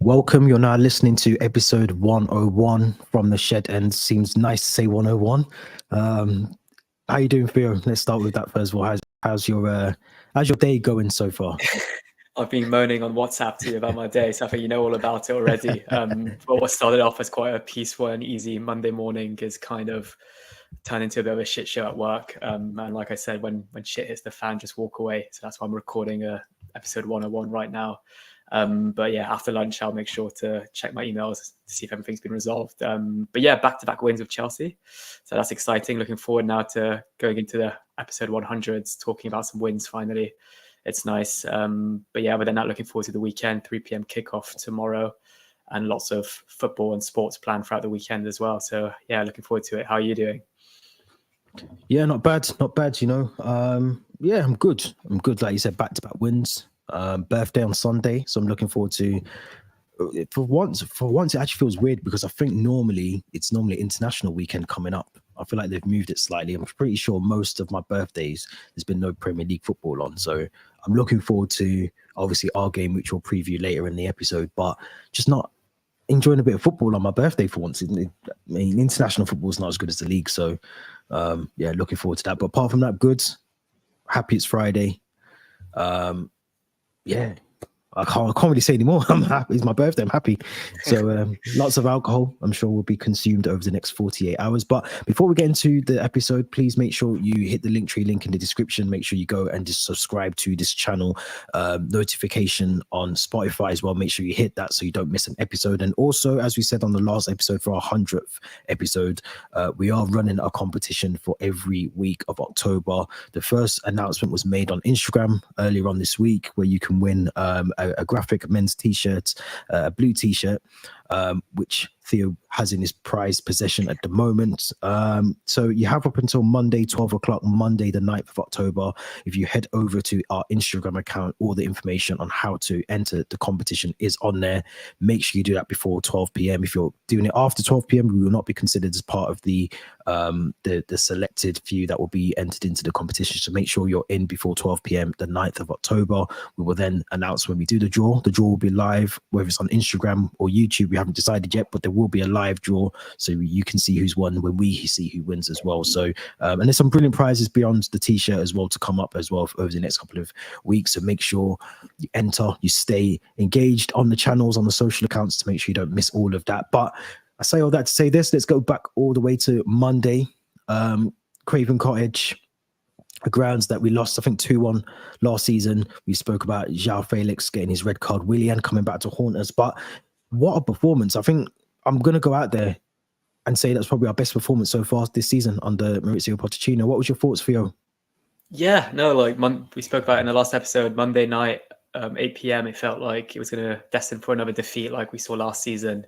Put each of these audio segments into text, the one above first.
Welcome. You're now listening to episode 101 from the Shed End. Seems nice to say 101. How you doing, Theo? Let's start with that first of all. How's your day going so far? I've been moaning on WhatsApp to you about my day, so I think you know all about it already. But what started off as quite a peaceful and easy Monday morning is kind of turned into a bit of a shit show at work. And like I said, when shit hits the fan, just walk away. So that's why I'm recording episode 101 right now. But yeah, after lunch, I'll make sure to check my emails to see if everything's been resolved. But yeah, back-to-back wins with Chelsea. So that's exciting. Looking forward now to going into the episode 100s, talking about some wins finally. It's nice. But yeah, other than that, looking forward to the weekend, 3 p.m. kickoff tomorrow, and lots of football and sports planned throughout the weekend as well. So yeah, looking forward to it. How are you doing? Yeah, not bad, you know. Yeah, I'm good. Like you said, back-to-back wins. Birthday on Sunday, so I'm looking forward to. For once, it actually feels weird because I think it's normally international weekend coming up. I feel like they've moved it slightly. I'm pretty sure most of my birthdays there's been no Premier League football on, so I'm looking forward to obviously our game, which we'll preview later in the episode. But just not enjoying a bit of football on my birthday for once. I mean, international football is not as good as the league, so yeah, looking forward to that. But apart from that, good. Happy it's Friday. Yeah, I can't really say anymore. I'm happy. It's my birthday. I'm happy. So lots of alcohol, I'm sure, will be consumed over the next 48 hours. But before we get into the episode, please make sure you hit the Linktree link in the description. Make sure you go and just subscribe to this channel. Notification on Spotify as well. Make sure you hit that so you don't miss an episode. And also, as we said on the last episode, for our 100th episode, we are running a competition for every week of October. The first announcement was made on Instagram earlier on this week, where you can win a graphic men's t-shirt, a blue t-shirt, which Theo has in his prized possession at the moment. So you have up until Monday, 12 o'clock, Monday, the 9th of October. If you head over to our Instagram account, all the information on how to enter the competition is on there. Make sure you do that before 12 p.m. If you're doing it after 12 p.m., we will not be considered as part of the selected few that will be entered into the competition. So make sure you're in before 12 p.m. the 9th of October. We will then announce when we do the draw. The draw will be live, whether it's on Instagram or YouTube. We haven't decided yet, but there will be a live draw so you can see who's won when we see who wins as well. So and there's some brilliant prizes beyond the t-shirt as well to come up as well over the next couple of weeks. So make sure you enter, you stay engaged on the channels, on the social accounts, to make sure you don't miss all of that. But I say all that to say this. Let's go back all the way to Monday. Craven Cottage, the grounds that we lost, I think 2-1 last season. We spoke about João Felix getting his red card, Willian coming back to haunt us. But what a performance. I think I'm going to go out there and say that's probably our best performance so far this season under Maurizio Pochettino. What was your thoughts, Theo? Yeah, no, like we spoke about in the last episode, Monday night, 8 p.m. It felt like it was going to destined for another defeat like we saw last season.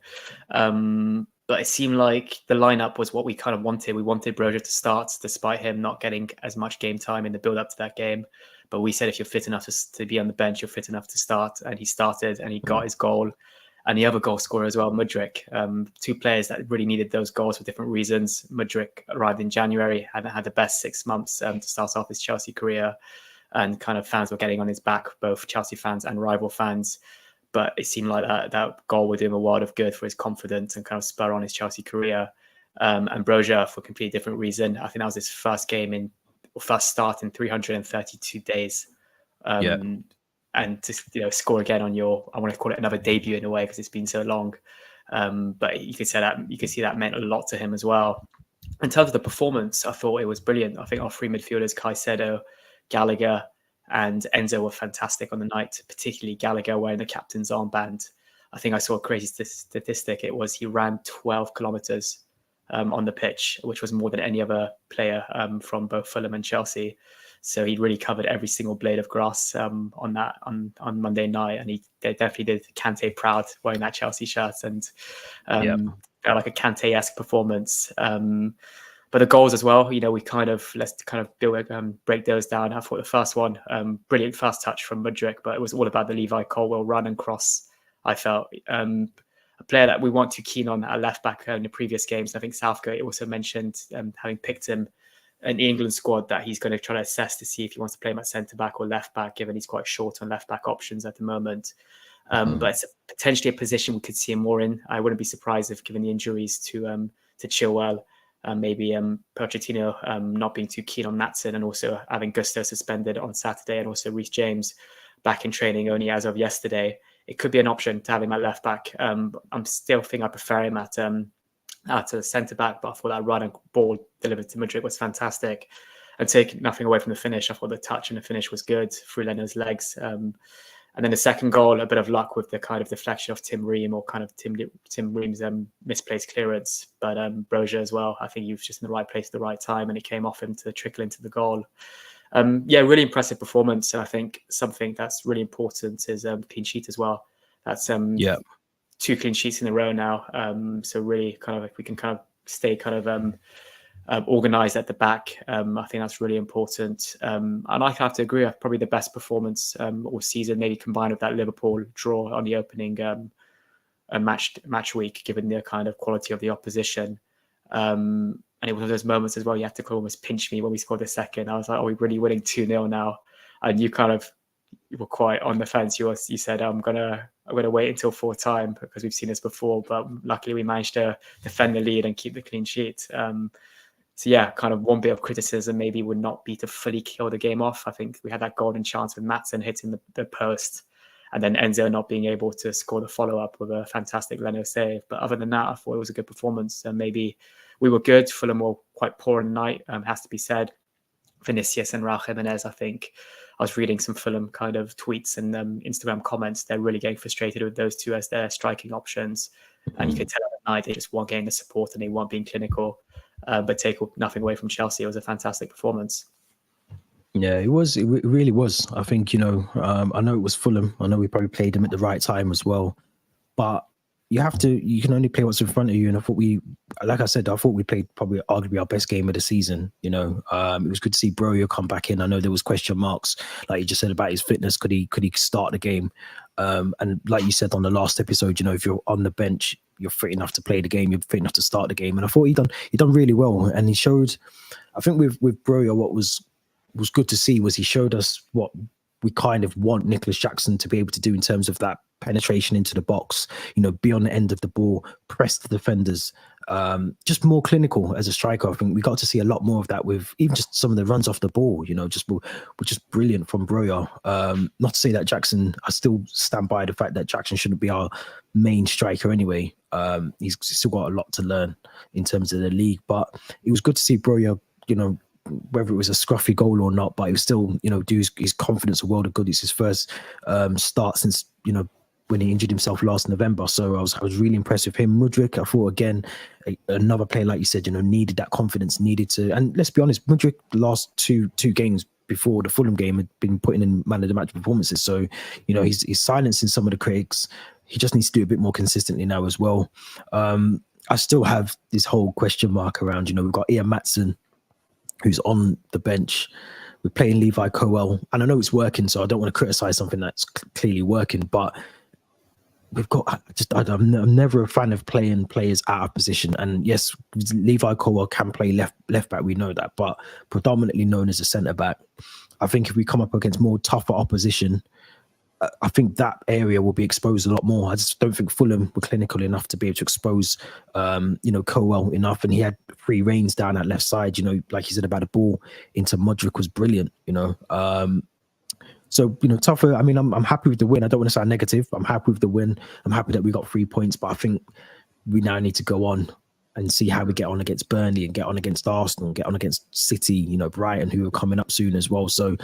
But it seemed like the lineup was what we kind of wanted. We wanted Broja to start, despite him not getting as much game time in the build-up to that game. But we said if you're fit enough to be on the bench, you're fit enough to start. And he started and he got his goal. And the other goal scorer as well, Mudryk. Two players that really needed those goals for different reasons. Mudryk arrived in January, hadn't had the best 6 months to start off his Chelsea career. And kind of fans were getting on his back, both Chelsea fans and rival fans. But it seemed like that goal would do him a world of good for his confidence and kind of spur on his Chelsea career. And Broja, for a completely different reason. I think that was his first start in 332 days. And to score again on I want to call it another debut in a way because it's been so long. But you could see that meant a lot to him as well. In terms of the performance, I thought it was brilliant. I think our three midfielders, Caicedo, Gallagher, and Enzo were fantastic on the night, particularly Gallagher wearing the captain's armband. I think I saw a crazy statistic. It was he ran 12 kilometers on the pitch, which was more than any other player from both Fulham and Chelsea. So he really covered every single blade of grass on Monday night, and he definitely did Kante proud wearing that Chelsea shirt, and felt like a Kante-esque performance. But the goals as well, let's kind of break those down. I thought the first one, brilliant first touch from Mudryk, but it was all about the Levi Colwill run and cross. I felt a player that we weren't too keen on at left back in the previous games. I think Southgate also mentioned having picked him in the England squad that he's going to try to assess to see if he wants to play him at centre back or left back, given he's quite short on left back options at the moment. But it's potentially a position we could see him more in. I wouldn't be surprised if, given the injuries to Chilwell, maybe Pochettino not being too keen on Maatsen, and also having Gusto suspended on Saturday, and also Reece James back in training only as of yesterday. It could be an option to have him at left back. I'm still think I prefer him at a centre back, but I thought that run and ball delivered to Mudryk was fantastic. And taking nothing away from the finish, I thought the touch and the finish was good through Leno's legs. And then the second goal, a bit of luck with the kind of deflection of Tim Ream, or kind of Tim Ream's misplaced clearance. But Broja as well, I think he was just in the right place at the right time, and it came off him to trickle into the goal. Really impressive performance. And I think something that's really important is clean sheet as well. That's 2 clean sheets in a row now. So really kind of, if we can kind of stay kind of organized at the back, I think that's really important. And I have to agree, probably the best performance all season, maybe combined with that Liverpool draw on the opening match week, given the kind of quality of the opposition. And it was one of those moments as well, you had to almost pinch me when we scored the second. I was like, are we really winning 2-0 now? And you were quite on the fence. You said, I'm gonna wait until full time because we've seen this before. But luckily we managed to defend the lead and keep the clean sheet. So yeah, kind of one bit of criticism maybe would not be to fully kill the game off. I think we had that golden chance with Maatsen hitting the post, and then Enzo not being able to score the follow-up with a fantastic Leno save. But other than that, I thought it was a good performance. And maybe we were good. Fulham were quite poor in the night, has to be said. Vinicius and Raul Jimenez, I think. I was reading some Fulham kind of tweets and Instagram comments. They're really getting frustrated with those two as their striking options. And you could tell at night they just weren't getting the support and they weren't being clinical. But take nothing away from Chelsea. It was a fantastic performance. Yeah, it was. It really was. I think, I know it was Fulham. I know we probably played them at the right time as well. But you can only play what's in front of you. And I thought like I said, I thought we played probably arguably our best game of the season. It was good to see Broja come back in. I know there was question marks, like you just said, about his fitness. Could he start the game? And like you said on the last episode, if you're on the bench, you're fit enough to play the game, you're fit enough to start the game. And I thought he done really well. And he showed, I think with Broja, what was good to see was he showed us what we kind of want Nicholas Jackson to be able to do in terms of that penetration into the box, be on the end of the ball, press the defenders, just more clinical as a striker. I think we got to see a lot more of that with even just some of the runs off the ball, which is brilliant from Broja. Not to say that Jackson, I still stand by the fact that Jackson shouldn't be our main striker anyway. He's still got a lot to learn in terms of the league, but it was good to see Broja, whether it was a scruffy goal or not, but he was still, do his confidence a world of good. It's his first start since, when he injured himself last November. So I was really impressed with him. Mudryk, I thought, again, another player, like you said, needed that confidence, needed to, and let's be honest, Mudryk, the last two games before the Fulham game had been putting in man of the match performances. So, he's silencing some of the critics. He just needs to do a bit more consistently now as well. I still have this whole question mark around, we've got Ian Maatsen, who's on the bench. We're playing Levi Colwill, and I know it's working, so I don't want to criticize something that's clearly working, but I'm never a fan of playing players out of position. And yes, Levi Colwill can play left back, we know that, but predominantly known as a centre back. I think if we come up against more tougher opposition, I think that area will be exposed a lot more. I just don't think Fulham were clinical enough to be able to expose, Colwill enough. And he had free reins down that left side, like you said about the ball into Mudryk was brilliant, So, tougher. I mean, I'm happy with the win. I don't want to sound negative. I'm happy with the win. I'm happy that we got 3 points, but I think we now need to go on and see how we get on against Burnley and get on against Arsenal, get on against City, Brighton, who are coming up soon as well. So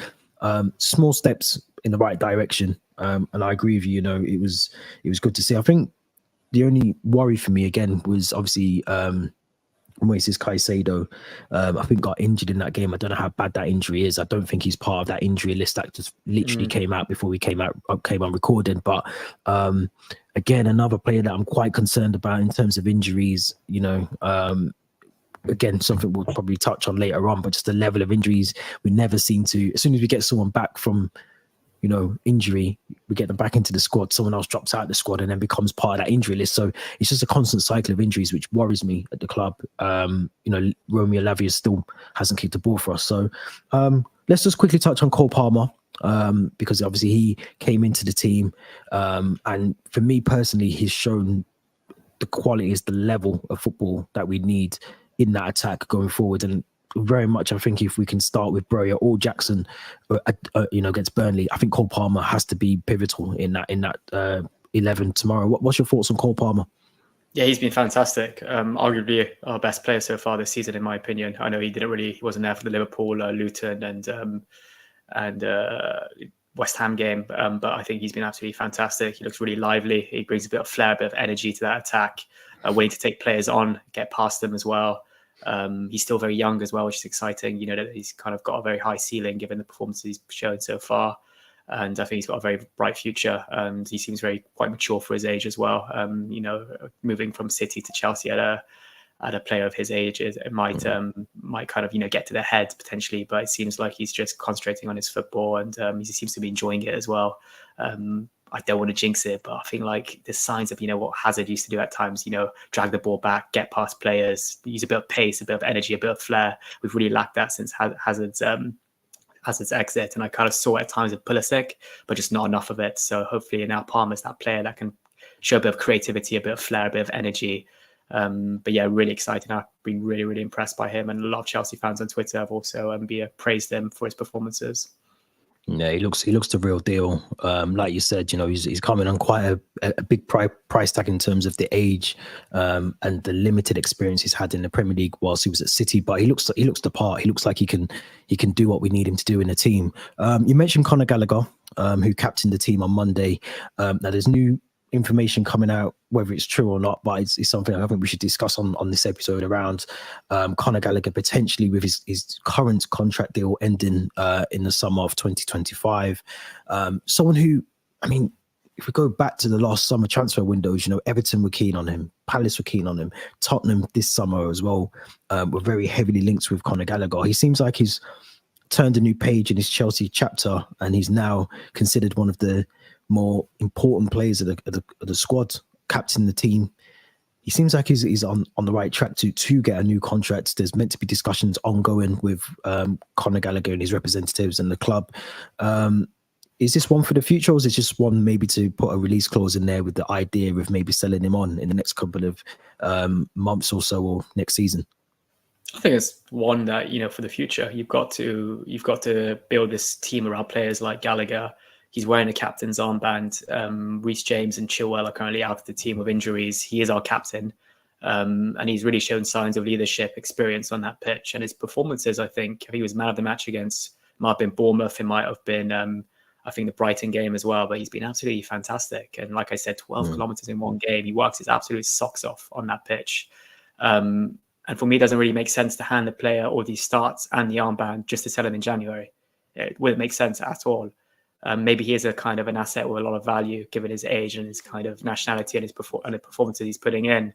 small steps in the right direction. And I agree with you, it was good to see. I think the only worry for me again was obviously Moises Caicedo, I think got injured in that game. I don't know how bad that injury is. I don't think he's part of that injury list that just literally came out before we came on recording. But again, another player that I'm quite concerned about in terms of injuries. Again, something we'll probably touch on later on, but just the level of injuries we never seem to. As soon as we get someone back from injury, we get them back into the squad, someone else drops out of the squad and then becomes part of that injury list. So it's just a constant cycle of injuries, which worries me at the club. Romeo Lavia still hasn't kicked the ball for us. So let's just quickly touch on Cole Palmer. because obviously he came into the team, and for me personally, he's shown the quality, is the level of football that we need in that attack going forward. And very much, I think if we can start with Broja or Jackson, against Burnley, I think Cole Palmer has to be pivotal in that 11 tomorrow. What's your thoughts on Cole Palmer? Yeah, he's been fantastic. Arguably our best player so far this season, in my opinion. I know he wasn't there for the Liverpool, Luton, and West Ham game, but I think he's been absolutely fantastic. He looks really lively. He brings a bit of flair, a bit of energy to that attack, willing to take players on, get past them as well. He's still very young as well, which is exciting. You know, that he's kind of got a very high ceiling given the performances he's shown so far. And I think he's got a very bright future. And he seems quite mature for his age as well. Moving from City to Chelsea at a player of his age, it might kind of get to the head potentially. But it seems like he's just concentrating on his football, and he seems to be enjoying it as well. I don't want to jinx it, but I think like the signs of what Hazard used to do at times, drag the ball back, get past players, use a bit of pace, a bit of energy, a bit of flair. We've really lacked that since Hazard's exit, and I kind of saw it at times with Pulisic, but just not enough of it. So hopefully now Palmer's that player that can show a bit of creativity, a bit of flair, a bit of energy. But yeah, really exciting. I've been really, really impressed by him, and a lot of Chelsea fans on Twitter have also praised him for his performances. Yeah, he looks the real deal. Like you said, he's coming on quite a big price tag in terms of the age and the limited experience he's had in the Premier League whilst he was at City. But he looks the part. He looks like he can do what we need him to do in the team. You mentioned Conor Gallagher, who captained the team on Monday. Now there's new information coming out, whether it's true or not, but it's something I think we should discuss on this episode around Conor Gallagher potentially with his current contract deal ending in the summer of 2025. Someone who, I mean, if we go back to the last summer transfer windows, Everton were keen on him, Palace were keen on him, Tottenham this summer as well were very heavily linked with Conor Gallagher. He seems like he's turned a new page in his Chelsea chapter, and he's now considered one of the more important players of the squad, captain the team. He seems like he's on the right track to get a new contract. There's meant to be discussions ongoing with Conor Gallagher and his representatives and the club. Is this one for the future, or is it just one maybe to put a release clause in there with the idea of maybe selling him on in the next couple of months or so, or next season? I think it's one that, for the future, you've got to build this team around players like Gallagher. He's wearing a captain's armband. Reece James and Chilwell are currently out of the team with injuries. He is our captain. And he's really shown signs of leadership, experience on that pitch. And his performances, I think he was man of the match might have been Bournemouth. It might have been, I think, the Brighton game as well. But he's been absolutely fantastic. And like I said, 12 kilometers in one game. He works his absolute socks off on that pitch. And for me, it doesn't really make sense to hand the player all these starts and the armband just to sell him in January. It wouldn't make sense at all. Maybe he is a kind of an asset with a lot of value given his age and his kind of nationality and the performances he's putting in.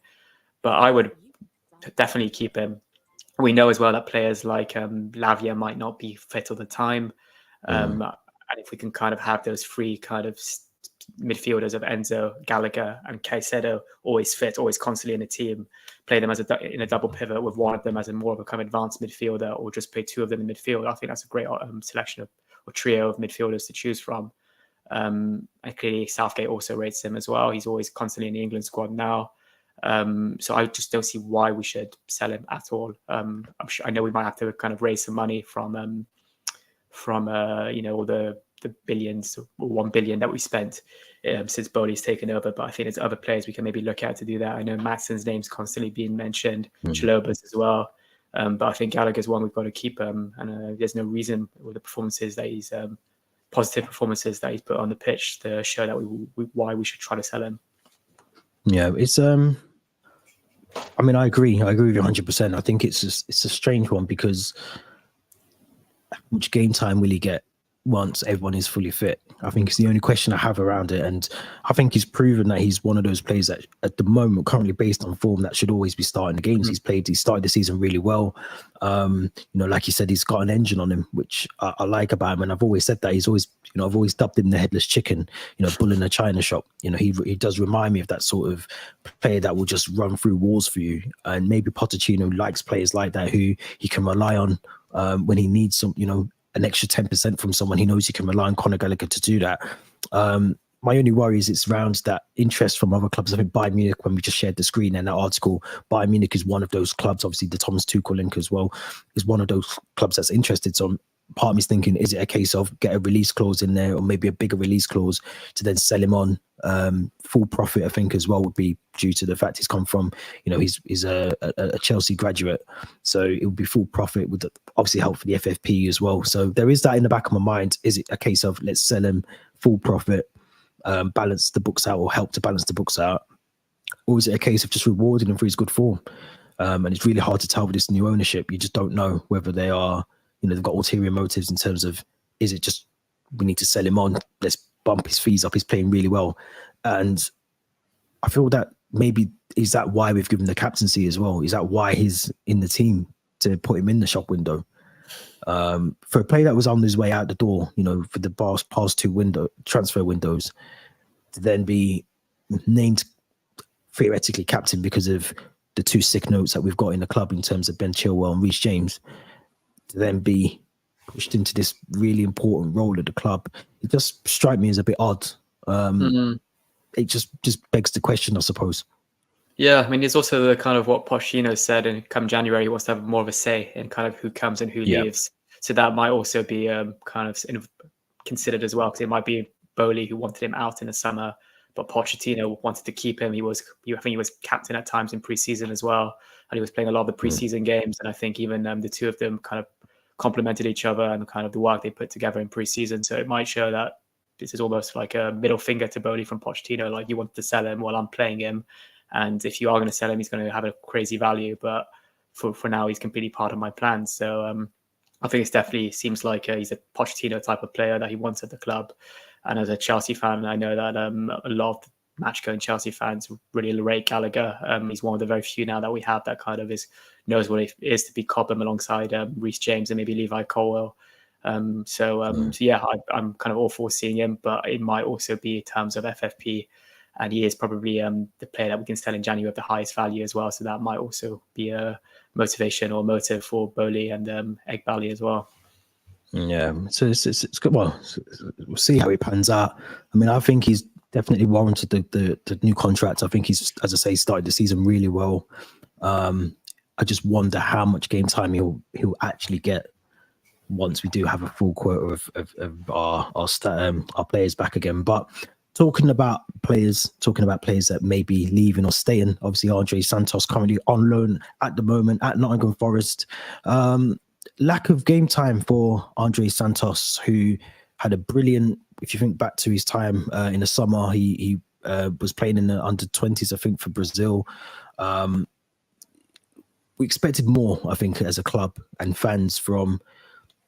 But I would definitely keep him. We know as well that players like Lavia might not be fit all the time. And if we can kind of have those three kind of midfielders of Enzo, Gallagher and Caicedo always fit, always constantly in the team, play them in a double pivot with one of them as a more of a kind of advanced midfielder, or just play two of them in midfield. I think that's a great selection of or trio of midfielders to choose from. And clearly Southgate also rates him as well. He's always constantly in the England squad now. So I just don't see why we should sell him at all. I'm sure, I know we might have to kind of raise some money from all the billions, or 1 billion that we spent since Bowley's taken over. But I think there's other players we can maybe look at to do that. I know Madson's name's constantly being mentioned, Chaloba's as well. But I think Gallagher's one we've got to keep him, and there's no reason with the performances that he's positive performances that he's put on the pitch to show that why we should try to sell him. Yeah, it's I mean, I agree with you 100%. I think it's a strange one, because how much game time will he get once everyone is fully fit? I think it's the only question I have around it. And I think he's proven that he's one of those players that at the moment, currently based on form, that should always be starting the games he's played. He started the season really well. Like you said, he's got an engine on him, which I like about him. And I've always said that he's always, I've always dubbed him the headless chicken, bull in a china shop. He does remind me of that sort of player that will just run through walls for you. And maybe Pochettino likes players like that who he can rely on when he needs some, an extra 10% from someone, he knows he can rely on Conor Gallagher to do that. My only worry is it's around that interest from other clubs. I think Bayern Munich, when we just shared the screen and that article, Bayern Munich is one of those clubs. Obviously, the Thomas Tuchel link as well is one of those clubs that's interested. So part of me is thinking, is it a case of get a release clause in there, or maybe a bigger release clause to then sell him on full profit? I think as well would be due to the fact he's come from, he's a Chelsea graduate, so it would be full profit, would obviously help for the FFP as well. So there is that in the back of my mind. Is it a case of let's sell him full profit, balance the books out, or help to balance the books out, or is it a case of just rewarding him for his good form? And it's really hard to tell with this new ownership. You just don't know whether they are, they've got ulterior motives in terms of, is it just we need to sell him on, let's bump his fees up, he's playing really well. And I feel that maybe, is that why we've given the captaincy as well? Is that why he's in the team, to put him in the shop window? For a player that was on his way out the door, for the past two transfer windows, to then be named theoretically captain because of the two sick notes that we've got in the club in terms of Ben Chilwell and Reece James, to then be pushed into this really important role at the club, it just strikes me as a bit odd. It just begs the question, I suppose. Yeah, I mean, it's also the kind of what Pochettino said, and come January, he wants to have more of a say in kind of who comes and who leaves. So that might also be kind of considered as well, because it might be Bowley who wanted him out in the summer, but Pochettino wanted to keep him. I think he was captain at times in preseason as well, and he was playing a lot of the preseason games. And I think even the two of them kind of complemented each other and kind of the work they put together in preseason. So it might show that this is almost like a middle finger to Bowley from Pochettino, like, you want to sell him while I'm playing him. And if you are going to sell him, he's going to have a crazy value. But for now, he's completely part of my plan. So I think it definitely seems like he's a Pochettino type of player that he wants at the club. And as a Chelsea fan, I know that a lot of match-going Chelsea fans really rate Gallagher. He's one of the very few now that we have that kind of knows what it is to be Cobham alongside Reece James and maybe Levi Colwill. So yeah, I'm kind of all for seeing him, but it might also be in terms of FFP. And he is probably the player that we can sell in January of the highest value as well. So that might also be a motivation or motive for Bowley and Egbali as well. Yeah, so it's good. Well, we'll see how it pans out. I mean, I think he's definitely warranted the new contract. I think he's, as I say, started the season really well. I just wonder how much game time he'll actually get once we do have a full quota of our players back again. But talking about players that may be leaving or staying, obviously Andrey Santos currently on loan at the moment at Nottingham Forest. Lack of game time for Andrey Santos, who had a brilliant, if you think back to his time in the summer, he was playing in the under-20s, I think, for Brazil. We expected more, I think, as a club and fans from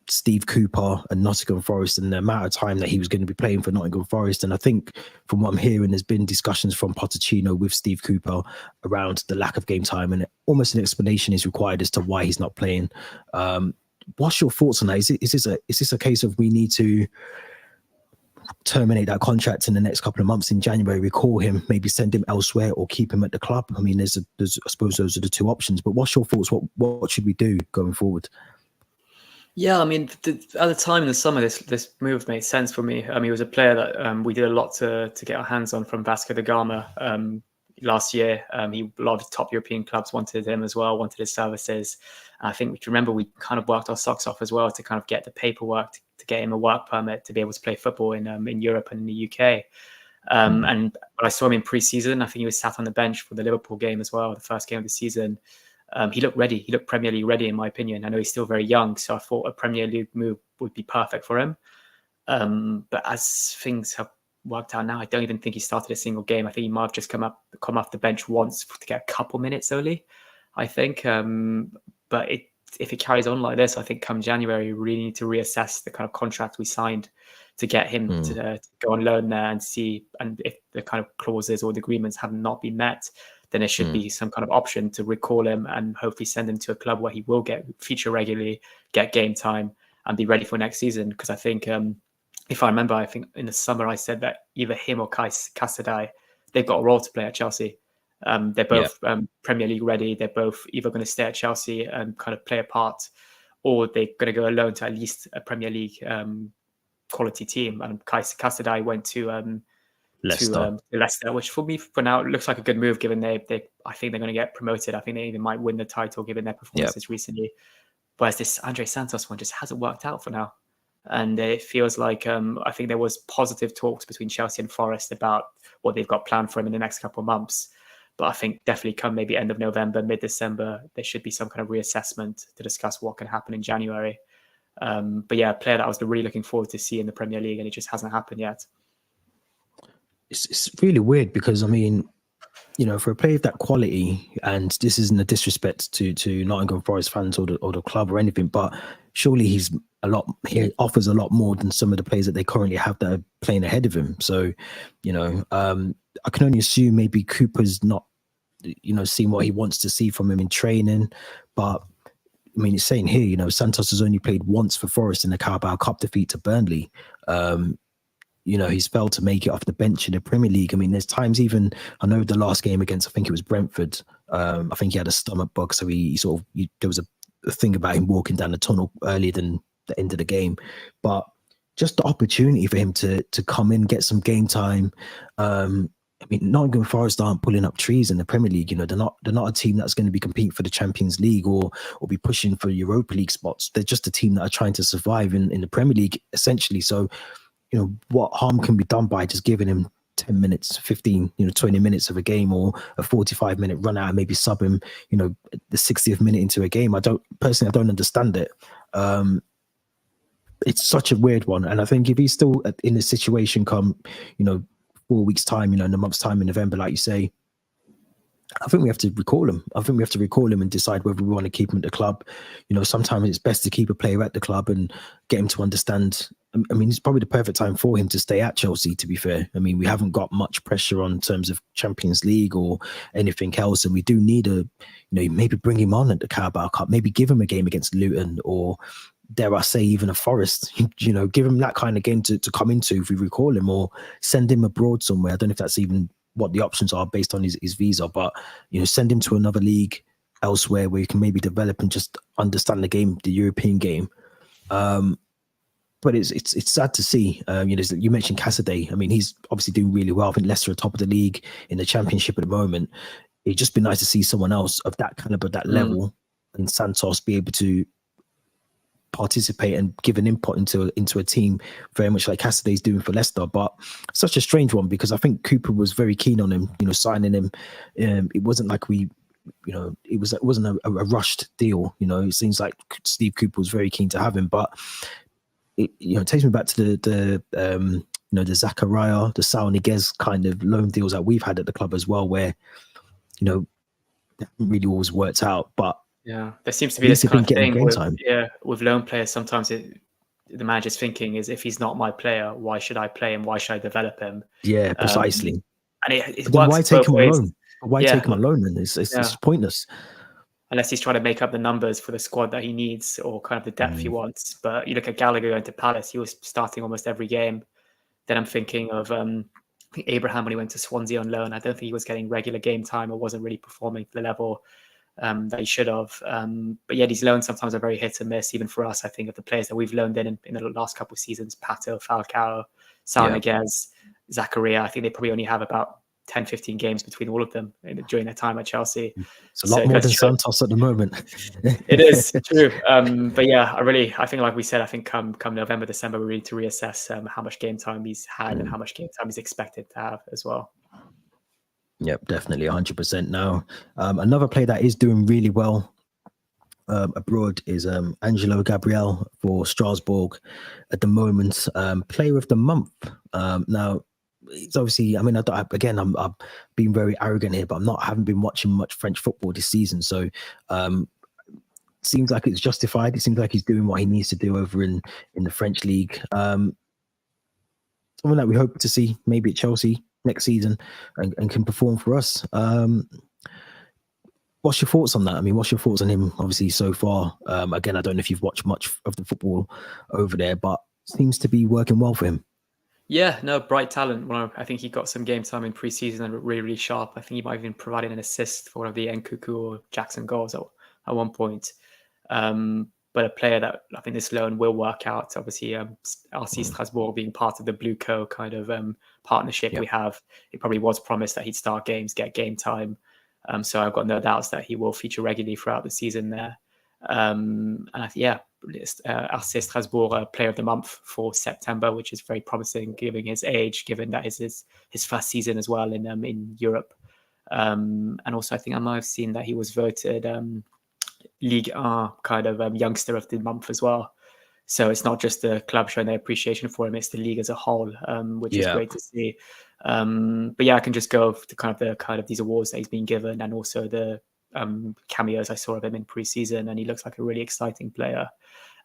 Steve Cooper and Nottingham Forest, and the amount of time that he was going to be playing for Nottingham Forest. And I think from what I'm hearing, there's been discussions from Pochettino with Steve Cooper around the lack of game time, and almost an explanation is required as to why he's not playing. What's your thoughts on that? Is this a case of we need to terminate that contract in the next couple of months in January, recall him, maybe send him elsewhere, or keep him at the club? I mean, there's I suppose those are the two options, but what's your thoughts? What should we do going forward? Yeah, I mean, at the time in the summer, this move made sense for me. I mean, he was a player that we did a lot to get our hands on from Vasco da Gama last year. A lot of top European clubs wanted him as well, wanted his services. And I think, remember, we kind of worked our socks off as well to kind of get the paperwork to get him a work permit to be able to play football in Europe and in the UK. And when I saw him in pre-season, I think he was sat on the bench for the Liverpool game as well, the first game of the season. He looked ready. He looked Premier League ready, in my opinion. I know he's still very young, so I thought a Premier League move would be perfect for him. But as things have worked out now, I don't even think he started a single game. I think he might have just come off the bench once to get a couple minutes only, I think. But if it carries on like this, I think come January, we really need to reassess the kind of contract we signed to get him to go on loan there and see. And if the kind of clauses or the agreements have not been met, then there should be some kind of option to recall him and hopefully send him to a club where he will feature regularly, get game time, and be ready for next season. Because I think, if I remember, I think in the summer I said that either him or Casadei, they've got a role to play at Chelsea. They're both Premier League ready. They're both either going to stay at Chelsea and kind of play a part or they're going to go alone to at least a Premier League quality team. And Casadei went to Leicester, which for me for now looks like a good move, given I think they're going to get promoted. I think they even might win the title given their performances recently. Whereas this Andrey Santos one just hasn't worked out for now. And it feels like I think there was positive talks between Chelsea and Forest about what they've got planned for him in the next couple of months. But I think definitely come maybe end of November, mid-December, there should be some kind of reassessment to discuss what can happen in January. But yeah, a player that I was really looking forward to see in the Premier League, and it just hasn't happened yet. It's really weird because, I mean, you know, for a player of that quality, and this isn't a disrespect to Nottingham Forest fans or the club or anything, but surely he offers a lot more than some of the players that they currently have that are playing ahead of him. So, you know, I can only assume maybe Cooper's not, you know, seeing what he wants to see from him in training. But I mean, it's saying here, you know, Santos has only played once for Forest in the Carabao Cup defeat to Burnley. You know, he's failed to make it off the bench in the Premier League. I mean, there's times even, I know the last game against, I think it was Brentford, I think he had a stomach bug. So there was a thing about him walking down the tunnel earlier than the end of the game. But just the opportunity for him to come in, get some game time. I mean, Nottingham Forest aren't pulling up trees in the Premier League. You know, they're not a team that's going to be competing for the Champions League or be pushing for Europa League spots. They're just a team that are trying to survive in the Premier League, essentially. So, you know, what harm can be done by just giving him 10 minutes, 15, 20 minutes of a game, or a 45-minute run out and maybe sub him, the 60th minute into a game? I don't understand it. It's such a weird one. And I think if he's still in a situation come, 4 weeks time, in a month's time in November, like you say, I think we have to recall him. And decide whether we want to keep him at the club. Sometimes it's best to keep a player at the club and get him to understand. I mean, it's probably the perfect time for him to stay at Chelsea, to be fair. I mean, we haven't got much pressure on in terms of Champions League or anything else. And we do need maybe bring him on at the Carabao Cup, maybe give him a game against Luton, or dare I say even a Forest, give him that kind of game to come into if we recall him, or send him abroad somewhere. I don't know if that's even what the options are based on his visa, but send him to another league elsewhere where you can maybe develop and just understand the game, the European game. But it's sad to see. You mentioned Casadei. I mean, he's obviously doing really well. I think Leicester are top of the league in the Championship at the moment. It'd just be nice to see someone else of that caliber, that level, and Santos be able to participate and give an input into a team very much like Casadei's doing for Leicester. But such a strange one, because I think Cooper was very keen on him, signing him. It wasn't like it wasn't a rushed deal. It seems like Steve Cooper was very keen to have him, but it takes me back to the Zakaria, the Saul Niguez kind of loan deals that we've had at the club as well, where they haven't really always worked out. But yeah, there seems to be this kind of thing with loan players. Sometimes the manager's thinking is, if he's not my player, why should I play him? Why should I develop him? Yeah, precisely. And it works why take him ways. Alone? Why take him alone? Then it's pointless. Unless he's trying to make up the numbers for the squad that he needs, or kind of the depth he wants. But you look at Gallagher going to Palace, he was starting almost every game. Then I'm thinking of Abraham when he went to Swansea on loan. I don't think he was getting regular game time or wasn't really performing to the level that he should have. But yeah, these loans sometimes are very hit and miss, even for us. I think of the players that we've loaned in the last couple of seasons: Pato, Falcao, Saul Niguez, Zakaria. I think they probably only have about 10, 15 games between all of them during their time at Chelsea. It's a lot more than Santos at the moment. It is true. But yeah, I think like we said, I think come November, December, we need to reassess how much game time he's had and how much game time he's expected to have as well. Yep, definitely 100% now. Another player that is doing really well abroad is Angelo Gabriel for Strasbourg at the moment. Player of the month. Now, it's obviously, I mean, I'm being very arrogant here, but I haven't been watching much French football this season. So seems like it's justified. It seems like he's doing what he needs to do over in the French league. Someone that we hope to see maybe at Chelsea next season and can perform for us. What's your thoughts on that? I mean, what's your thoughts on him, obviously, so far? Again, I don't know if you've watched much of the football over there, but seems to be working well for him. Yeah, no, bright talent. Well, I think he got some game time in pre-season and really, really sharp. I think he might have even provided an assist for one of the Nkuku or Jackson goals at one point. but a player that I think this loan will work out. Obviously, RC Strasbourg being part of the Blue Co kind of partnership we have, it probably was promised that he'd start games, get game time. So I've got no doubts that he will feature regularly throughout the season there. And RC Strasbourg Player of the Month for September, which is very promising given his age, given that is his first season as well in Europe. And also I think I might have seen that he was voted Ligue 1 kind of youngster of the month as well. So it's not just the club showing their appreciation for him, it's the league as a whole, which is great to see. But yeah, I can just go to kind of these awards that he's been given, and also the cameos I saw of him in pre-season, and he looks like a really exciting player,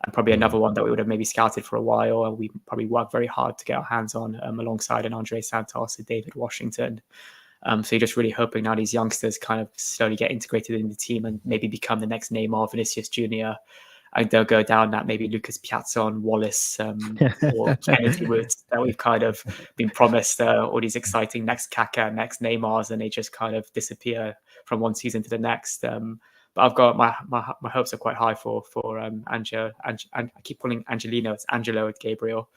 and probably another one that we would have maybe scouted for a while, and we probably worked very hard to get our hands on, alongside an Andrey Santos and David Washington. So you're just really hoping now these youngsters kind of slowly get integrated in the team and maybe become the next Neymar, Vinicius Jr. And they'll go down that maybe Lucas Piazon, Wallace, or Kennedy route that we've kind of been promised, all these exciting next Kaka, next Neymars, and they just kind of disappear from one season to the next. But I've got my hopes are quite high for Angelo, and I keep calling Angelino, it's Angelo with Gabriel.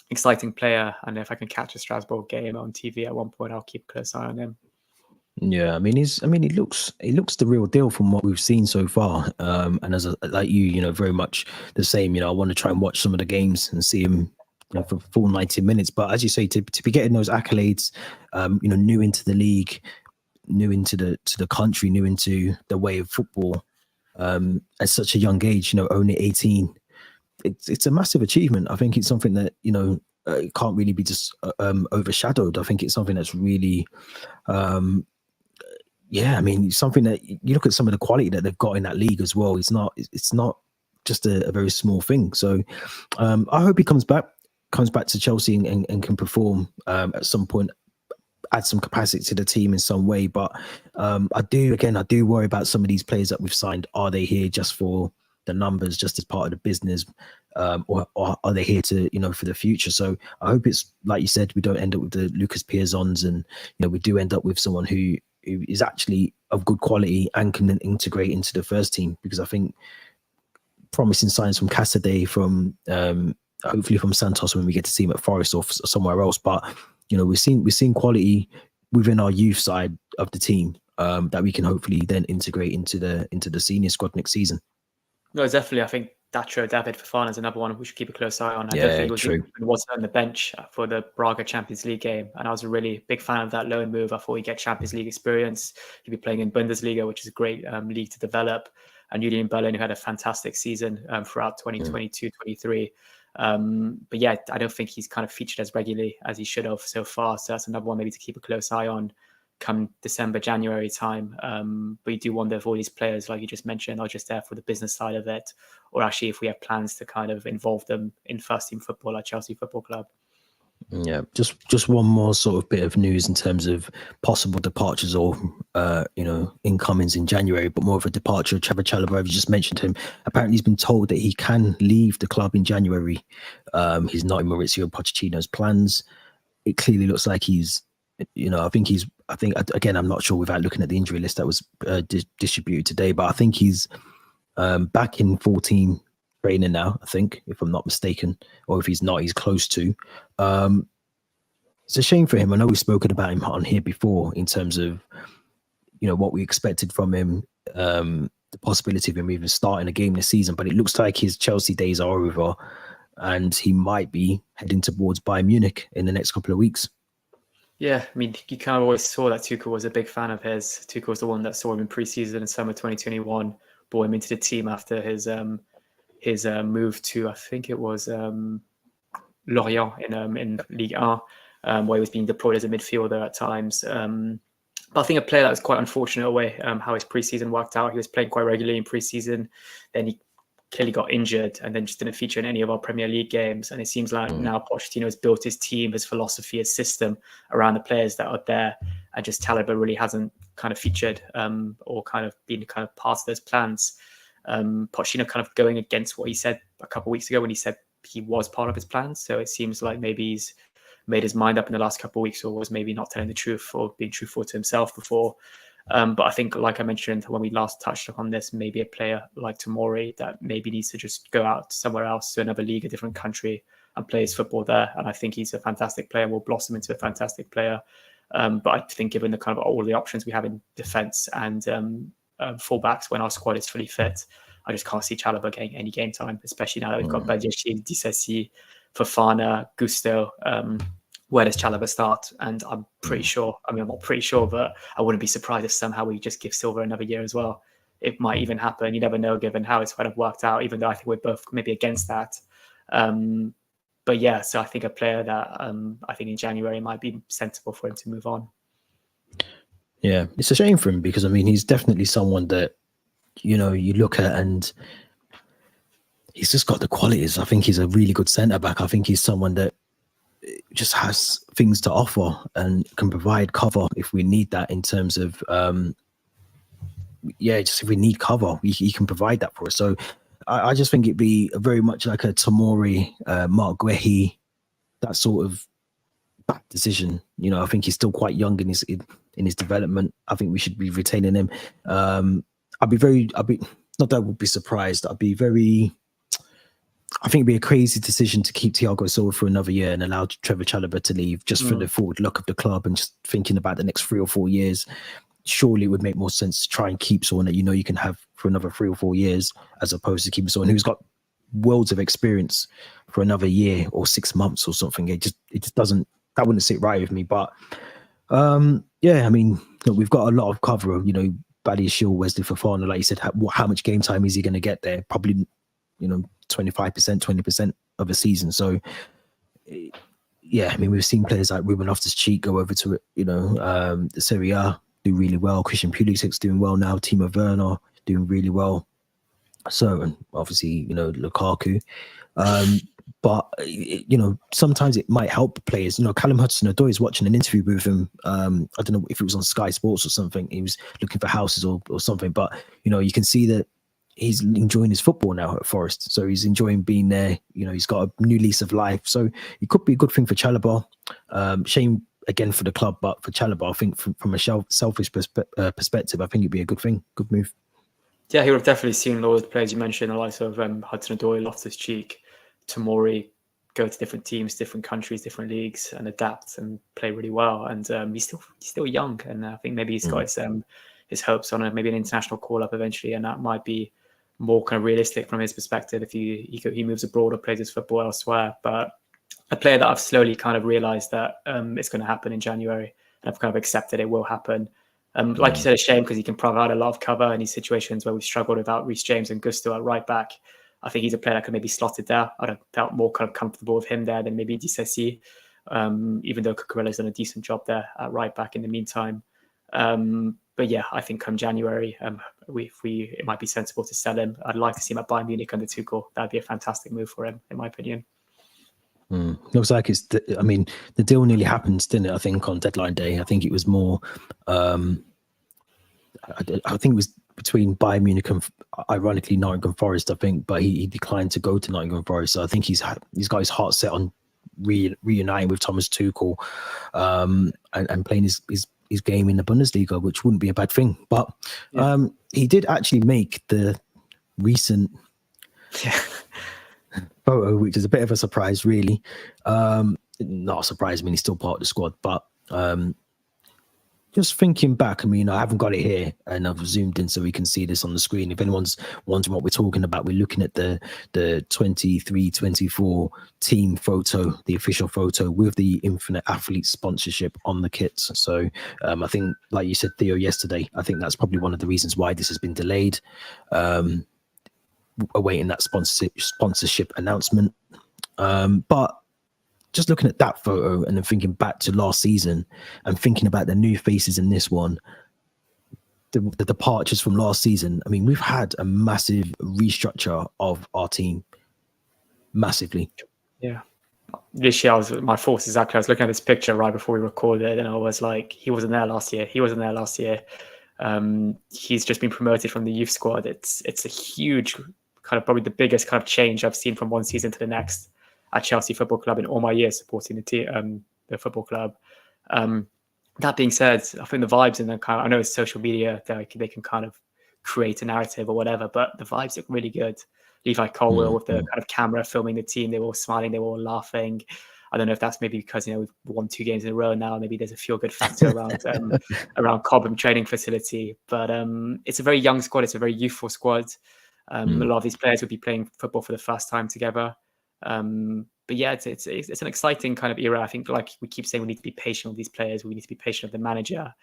Exciting player, and if I can catch a Strasbourg game on TV at one point, I'll keep a close eye on him. Yeah, I mean, he looks the real deal from what we've seen so far. And as like you, very much the same. I want to try and watch some of the games and see him for full 90 minutes. But as you say, to be getting those accolades, new into the league, new into the country, new into the way of football, at such a young age, only 18. It's a massive achievement. I think it's something that it can't really be just overshadowed. I think it's something that's really, I mean, something that you look at some of the quality that they've got in that league as well. It's not just a very small thing. So I hope he comes back to Chelsea and can perform at some point, add some capacity to the team in some way. But I do worry about some of these players that we've signed. Are they here just for the numbers, just as part of the business, or are they here to for the future? So I hope it's like you said, we don't end up with the Lucas Piazons, and we do end up with someone who is actually of good quality and can then integrate into the first team, because I think promising signs from Casadei, from hopefully from Santos when we get to see him at Forest or somewhere else, but we're seeing quality within our youth side of the team that we can hopefully then integrate into the senior squad next season. No, definitely. I think Dacho David Fofana is another one we should keep a close eye on. Yeah, true. He was on the bench for the Braga Champions League game, and I was a really big fan of that loan move. I thought he'd get Champions League experience. He'd be playing in Bundesliga, which is a great league to develop. And Julian Berlin, who had a fantastic season throughout 2022-23. But yeah, I don't think he's kind of featured as regularly as he should have so far. So that's another one maybe to keep a close eye on come December, January time. But you do wonder if all these players, like you just mentioned, are just there for the business side of it, or actually if we have plans to kind of involve them in first team football at Chelsea Football Club. Yeah, just one more sort of bit of news in terms of possible departures or incomings in January, but more of a departure. Trevor Chalobah, you just mentioned him. Apparently, he's been told that he can leave the club in January. He's not in Maurizio Pochettino's plans. It clearly looks like he's, I think again, I'm not sure without looking at the injury list that was distributed today, but I think he's back in full team training now, I think, if I'm not mistaken, or if he's not, he's close to. It's a shame for him. I know we've spoken about him on here before in terms of, what we expected from him, the possibility of him even starting a game this season, but it looks like his Chelsea days are over and he might be heading towards Bayern Munich in the next couple of weeks. Yeah, I mean, you kind of always saw that Tuchel was a big fan of his. Tuchel was the one that saw him in pre-season in summer 2021, brought him into the team after his move to, I think it was Lorient in Ligue 1, where he was being deployed as a midfielder at times. But I think a player that was quite unfortunate away, how his pre-season worked out. He was playing quite regularly in pre-season, then he clearly got injured and then just didn't feature in any of our Premier League games. And it seems like now Pochettino has built his team, his philosophy, his system around the players that are there, and just Chalobah really hasn't kind of featured or kind of been kind of part of those plans. Pochettino kind of going against what he said a couple of weeks ago when he said he was part of his plans. So it seems like maybe he's made his mind up in the last couple of weeks, or was maybe not telling the truth or being truthful to himself before. But I think, like I mentioned when we last touched upon this, maybe a player like Tomori that maybe needs to just go out somewhere else to another league, a different country, and play his football there. And I think he's a fantastic player, will blossom into a fantastic player. But I think given the kind of all the options we have in defence and fullbacks when our squad is fully fit, I just can't see Chalobah getting any game time, especially now that we've got Badiashile, Disasi, Fofana, Gusto. Where does Chalobah start? And I'm pretty sure, I'm not pretty sure, but I wouldn't be surprised if somehow we just give Silva another year as well. It might even happen. You never know, given how it's kind of worked out, even though I think we're both maybe against that. But yeah, so I think a player that I think in January might be sensible for him to move on. Yeah, it's a shame for him because, I mean, he's definitely someone that, you look at and he's just got the qualities. I think he's a really good centre-back. I think he's someone that just has things to offer and can provide cover if we need that in terms of, just if we need cover, he can provide that for us. So I just think it'd be very much like a Tomori, Mark Guehi, that sort of bad decision. I think he's still quite young in his development. I think we should be retaining him. I'd be not that I would be surprised. I think it'd be a crazy decision to keep Thiago Silva for another year and allow Trevor Chalobah to leave just for the forward look of the club and just thinking about the next 3 or 4 years. Surely it would make more sense to try and keep someone that you can have for another 3 or 4 years, as opposed to keeping someone who's got worlds of experience for another year or 6 months or something. It just doesn't, that wouldn't sit right with me. But I mean, look, we've got a lot of cover. Badiashile, Wesley Fofana, like you said, how much game time is he going to get there? Probably, 25%, 20% of a season. So, I mean, we've seen players like Ruben Loftus-Cheek go over to the Serie A, do really well. Christian Pulisic's doing well now. Timo Werner doing really well. So, and obviously, Lukaku. But sometimes it might help players. Callum Hudson-Odoi is watching an interview with him. I don't know if it was on Sky Sports or something. He was looking for houses or something. But you can see that he's enjoying his football now at Forest. So he's enjoying being there. He's got a new lease of life. So it could be a good thing for Chalobah. Shame again for the club, but for Chalobah, I think from a selfish perspective, I think it'd be a good thing, good move. Yeah, he would have definitely seen all the players you mentioned, the likes of Hudson-Odoi, Loftus-Cheek, Tomori, go to different teams, different countries, different leagues, and adapt and play really well. And he's still young, and I think maybe he's got his hopes on maybe an international call up eventually, and that might be more kind of realistic from his perspective if he moves abroad or plays his football elsewhere. But a player that I've slowly kind of realised that it's going to happen in January, and I've kind of accepted it will happen. Like you said, a shame because he can provide a lot of cover in these situations where we've struggled without Reece James and Gusto at right back. I think he's a player that could maybe slot it there. I'd have felt more kind of comfortable with him there than maybe Disasi, even though Cucurella's done a decent job there at right back in the meantime. But yeah, I think come January, it might be sensible to sell him. I'd like to see him at Bayern Munich under Tuchel. That'd be a fantastic move for him, in my opinion. Looks like the deal nearly happened, didn't it? I think on deadline day. I think it was more. I think it was between Bayern Munich and, ironically, Nottingham Forest. I think, but he declined to go to Nottingham Forest. So I think he's got his heart set on reuniting with Thomas Tuchel, and playing his game in the Bundesliga, which wouldn't be a bad thing. But he did actually make the recent photo, which is a bit of a surprise, really. Not a surprise. I mean, he's still part of the squad, but just thinking back, I mean, I haven't got it here, and I've zoomed in so we can see this on the screen. If anyone's wondering what we're talking about, we're looking at the 23-24 team photo, the official photo with the Infinite Athlete sponsorship on the kits. So I think, like you said, Theo, yesterday, I think that's probably one of the reasons why this has been delayed. Awaiting that sponsorship announcement. But just looking at that photo and then thinking back to last season and thinking about the new faces in this one, the departures from last season, I mean, we've had a massive restructure of our team. Massively. Yeah. This year, my thoughts exactly. I was looking at this picture right before we recorded, and I was like, he wasn't there last year. He's just been promoted from the youth squad. It's a huge, kind of probably the biggest kind of change I've seen from one season to the next at Chelsea Football Club in all my years supporting the football club. That being said, I think the vibes in the kind of, I know it's social media, they can kind of create a narrative or whatever, but the vibes look really good. Levi Colwill with the kind of camera filming the team, they were all smiling, they were all laughing. I don't know if that's maybe because, you know, we've won 2 games in a row now. Maybe there's a feel good factor around Cobham training facility. But it's a very young squad. It's a very youthful squad. A lot of these players will be playing football for the first time together. But yeah, it's an exciting kind of era. I think, like we keep saying, we need to be patient with these players. We need to be patient with the manager.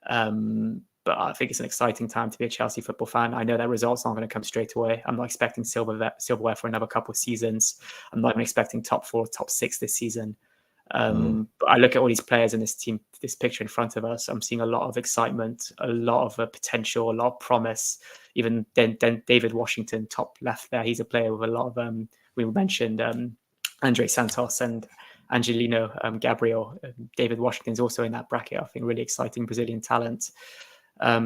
But I think it's an exciting time to be a Chelsea football fan. I know that results aren't going to come straight away. I'm not expecting silverware for another couple of seasons. I'm not even expecting top 4, top 6 this season. But I look at all these players in this team, this picture in front of us. I'm seeing a lot of excitement, a lot of potential, a lot of promise. Even then David Washington, top left there, he's a player with a lot of, we mentioned Andrey Santos and Angelino, Gabriel. David Washington's also in that bracket. I think really exciting Brazilian talent. I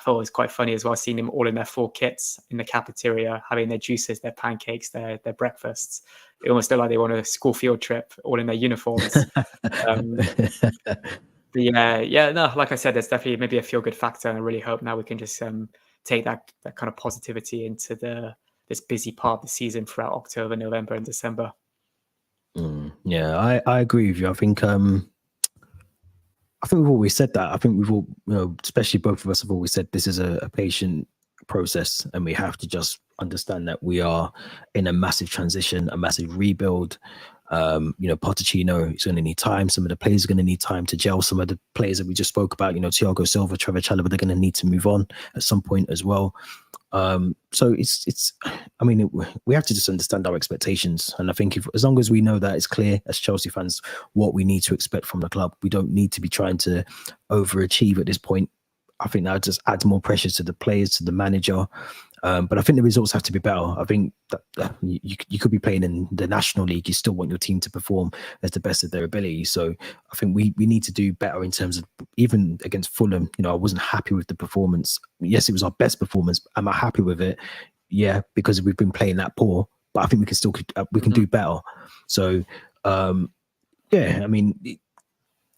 thought it was quite funny as well, seeing them all in their full kits in the cafeteria, having their juices, their pancakes, their breakfasts. It almost looked like they were on a school field trip, all in their uniforms. But no, like I said, there's definitely maybe a feel-good factor, and I really hope now we can just take that kind of positivity into this busy part of the season throughout October, November, and December. Yeah, I agree with you. I think we've always said that. I think we've all, you know, especially both of us have always said this is a patient process, and we have to just understand that we are in a massive transition, a massive rebuild. You know, Pochettino is going to need time. Some of the players are going to need time to gel. Some of the players that we just spoke about, you know, Thiago Silva, Trevor Chalobah, they're going to need to move on at some point as well. So it's I mean, we have to just understand our expectations, and I think as long as we know that it's clear as Chelsea fans what we need to expect from the club, we don't need to be trying to overachieve at this point. I think that just adds more pressure to the players, to the manager. But I think the results have to be better. I think that you could be playing in the National League. You still want your team to perform as the best of their ability. So I think we need to do better in terms of, even against Fulham, you know, I wasn't happy with the performance. Yes, it was our best performance. Am I happy with it? Yeah, because we've been playing that poor. But I think we can still do better. So yeah, I mean,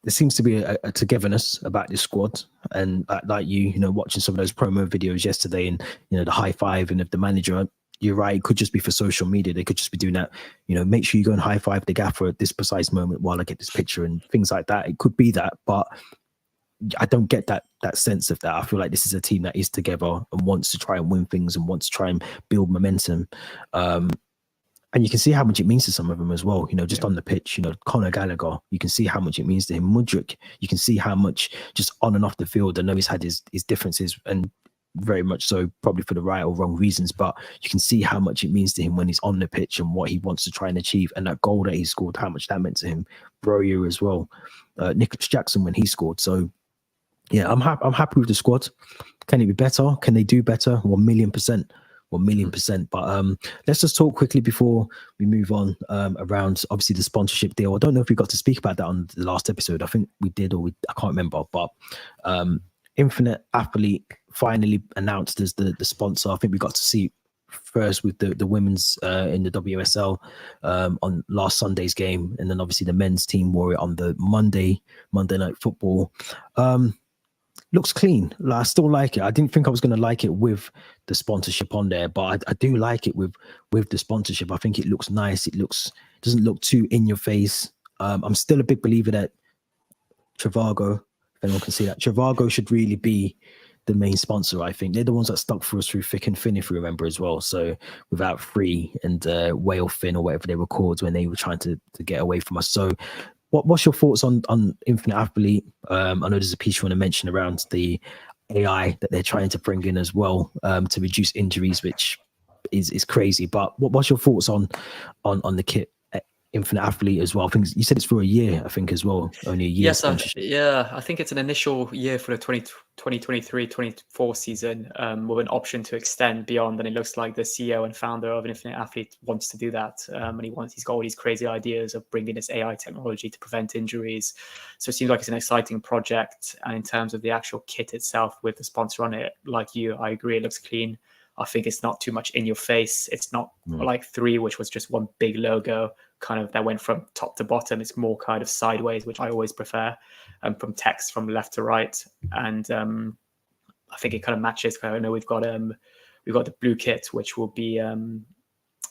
there seems to be a togetherness about this squad, and like you know, watching some of those promo videos yesterday, and you know, the high five and of the manager. You're right; it could just be for social media. They could just be doing that. You know, make sure you go and high five the gaffer at this precise moment while I get this picture and things like that. It could be that, but I don't get that sense of that. I feel like this is a team that is together and wants to try and win things and wants to try and build momentum. And you can see how much it means to some of them as well. You know, just on the pitch, you know, Conor Gallagher, you can see how much it means to him. Mudryk, you can see how much just on and off the field. I know he's had his differences, and very much so, probably for the right or wrong reasons, but you can see how much it means to him when he's on the pitch and what he wants to try and achieve. And that goal that he scored, how much that meant to him. Broja as well. Nicholas Jackson when he scored. So yeah, I'm happy with the squad. Can it be better? Can they do better? 1,000,000%. 1,000,000%. But let's just talk quickly before we move on around obviously the sponsorship deal. I don't know if we got to speak about that on the last episode. I think we did, I can't remember. But Infinite Athlete finally announced as the sponsor. I think we got to see first with the women's in the WSL on last Sunday's game, and then obviously the men's team wore it on the Monday Night Football. Looks clean. Like, I still like it. I didn't think I was going to like it with the sponsorship on there, but I do like it with the sponsorship. I think it looks nice. It doesn't look too in your face. I'm still a big believer that Trivago, if anyone can see that, Trivago should really be the main sponsor. I think they're the ones that stuck for us through thick and thin, if you remember as well. So without Free and Whale Fin or whatever they were called when they were trying to get away from us. So what's your thoughts on Infinite Athlete? I know there's a piece you want to mention around the AI that they're trying to bring in as well to reduce injuries, which is crazy. But what's your thoughts on the kit Infinite Athlete as well? I think you said it's for a year, I think as well, only a year. Yes, I think it's an initial year for the 2023-24 season with an option to extend beyond. And it looks like the CEO and founder of Infinite Athlete wants to do that, and he's got all these crazy ideas of bringing this AI technology to prevent injuries. So it seems like it's an exciting project. And in terms of the actual kit itself with the sponsor on it, like you, I agree, it looks clean. I think it's not too much in your face. It's not like 3, which was just one big logo kind of that went from top to bottom. It's more kind of sideways, which I always prefer, from text from left to right. And I think it kind of matches. I know we've got the blue kit, which will be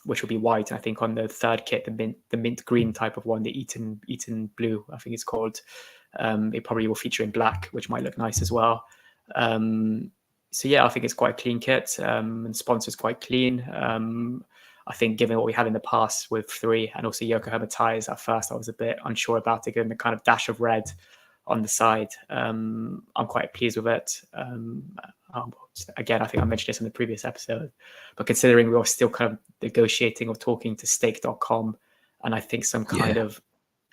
white. I think on the third kit, the mint green type of one, the Eton blue, I think it's called. It probably will feature in black, which might look nice as well. So yeah, I think it's quite a clean kit, and sponsor's quite clean. I think given what we had in the past with 3 and also Yokohama ties, at first I was a bit unsure about it, given the kind of dash of red on the side. I'm quite pleased with it. Again, I think I mentioned this in the previous episode, but considering we were still kind of negotiating or talking to stake.com, and I think some kind of,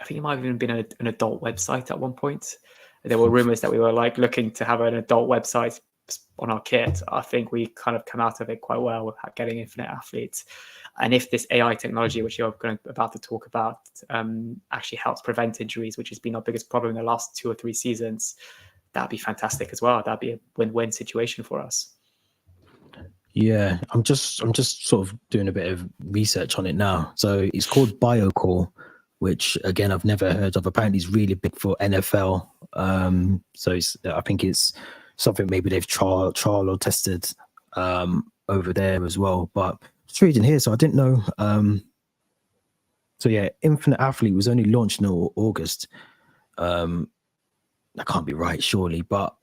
I think it might have even been an adult website at one point. There were rumors that we were like looking to have an adult website on our kit. I think we kind of come out of it quite well with getting Infinite Athletes. And if this AI technology, which you're about to talk about, actually helps prevent injuries, which has been our biggest problem in the last 2 or 3 seasons, that'd be fantastic as well. That'd be a win-win situation for us. Yeah, I'm just sort of doing a bit of research on it now. So it's called BioCore, which again I've never heard of. Apparently, it's really big for NFL. So I think it's something maybe they've trial or tested over there as well. But it's reading here, so I didn't know. So yeah, Infinite Athlete was only launched in August. That can't be right, surely. But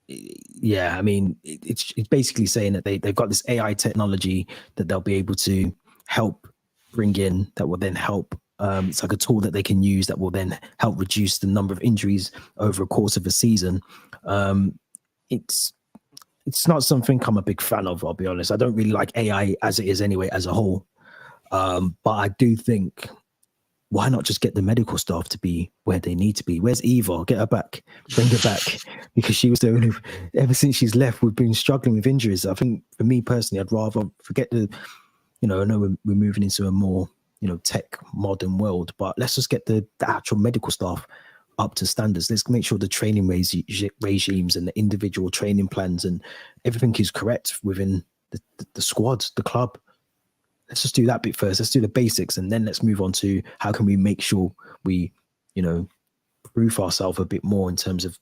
yeah, I mean, it's basically saying that they've got this AI technology that they'll be able to help bring in, that will then help. It's like a tool that they can use that will then help reduce the number of injuries over a course of a season. It's not something I'm a big fan of, I'll be honest. I don't really like AI as it is anyway, as a whole. But I do think, why not just get the medical staff to be where they need to be? Where's Eva? Get her back. Bring her back. Because she was the only, ever since she's left, we've been struggling with injuries. I think for me personally, I'd rather forget I know we're moving into a more, tech modern world, but let's just get the actual medical staff up to standards. Let's make sure the training regimes and the individual training plans and everything is correct within the squad, the club. Let's just do that bit first. Let's do the basics, and then let's move on to how can we make sure we, proof ourselves a bit more in terms of,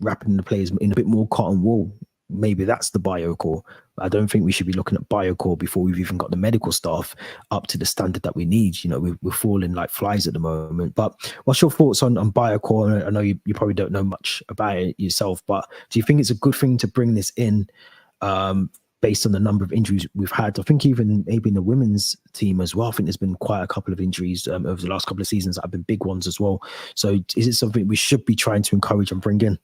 wrapping the players in a bit more cotton wool. Maybe that's the BioCore. I don't think we should be looking at BioCore before we've even got the medical staff up to the standard that we need. We're falling like flies at the moment. But what's your thoughts on BioCore? I know you probably don't know much about it yourself, but do you think it's a good thing to bring this in based on the number of injuries we've had? I think even maybe in the women's team as well, I think there's been quite a couple of injuries over the last couple of seasons that have been big ones as well. So is it something we should be trying to encourage and bring in?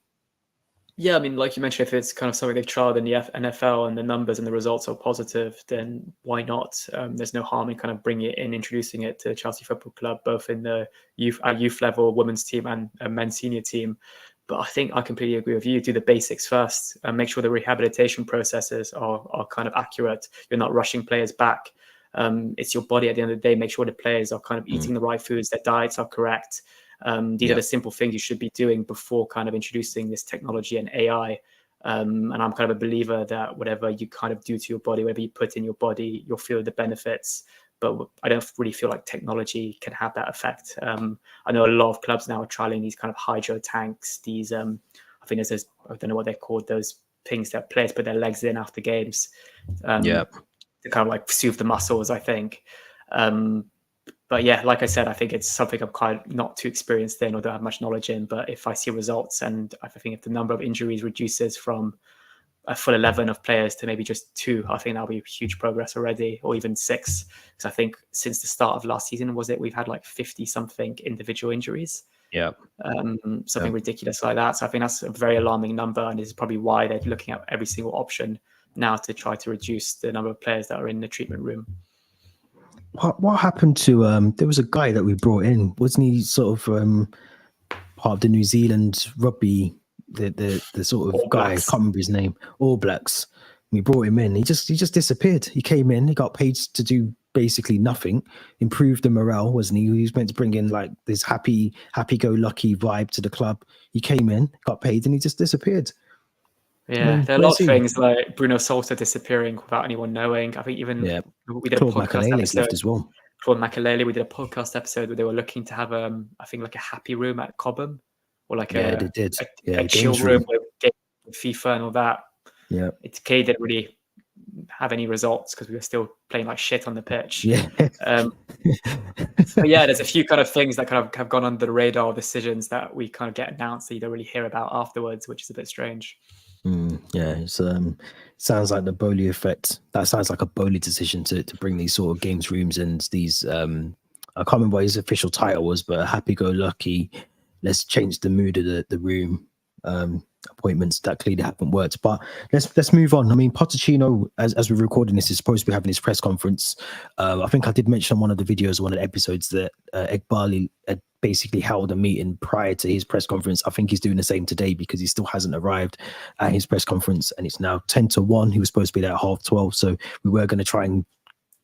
Yeah, I mean, like you mentioned, if it's kind of something they've tried in the NFL and the numbers and the results are positive, then why not? There's no harm in kind of bringing it in, introducing it to Chelsea Football Club, both in the youth level, women's team and men's senior team. But I think I completely agree with you. Do the basics first and make sure the rehabilitation processes are kind of accurate. You're not rushing players back. It's your body at the end of the day. Make sure the players are kind of eating the right foods, their diets are correct. These are the simple things you should be doing before kind of introducing this technology and AI. And I'm kind of a believer that whatever you kind of do to your body, whatever you put in your body, you'll feel the benefits. But I don't really feel like technology can have that effect. I know a lot of clubs now are trialing these kind of hydro tanks. These, I think there's those, I don't know what they're called, those things that players put their legs in after games. To kind of like soothe the muscles, I think. But yeah, like I said, I think it's something I'm quite not too experienced in or don't have much knowledge in. But if I see results, and I think if the number of injuries reduces from a full 11 of players to maybe just 2, I think that'll be huge progress already, or even 6. Because I think since the start of last season, we've had like 50 something individual injuries. Something ridiculous like that. So I think that's a very alarming number, and this is probably why they're looking at every single option now to try to reduce the number of players that are in the treatment room. What happened to there was a guy that we brought in, wasn't he sort of part of the New Zealand rugby, the sort of All guy, Blacks. I can't remember his name, All Blacks. We brought him in, he just disappeared. He came in, he got paid to do basically nothing, improve the morale, wasn't he? He was meant to bring in like this happy-go-lucky vibe to the club. He came in, got paid, and he just disappeared. Yeah, there are a lot of things like Bruno Salter disappearing without anyone knowing. I think even we did a Claude podcast Makelele's episode. left as well. Claude Makaleli. We did a podcast episode where they were looking to have I think like a happy room at Cobham, or like they did. a chill Games room with FIFA and all that. Yeah, it's K didn't really have any results because we were still playing like shit on the pitch. yeah. But yeah, there's a few kind of things that kind of have gone under the radar, decisions that we kind of get announced that you don't really hear about afterwards, which is a bit strange. Yeah, it's sounds like the Bowley effect. That sounds like a Bowley decision to bring these sort of games rooms and these I can't remember what his official title was, but happy-go-lucky, let's change the mood of the room appointments that clearly haven't worked. But let's move on. I mean, Pochettino, as we're recording this, is supposed to be having his press conference. I think I did mention on one of the videos, one of the episodes, that Egbali had basically held a meeting prior to his press conference. I think he's doing the same today because he still hasn't arrived at his press conference, and it's now 10-1. He was supposed to be there at 12:30, so we were going to try and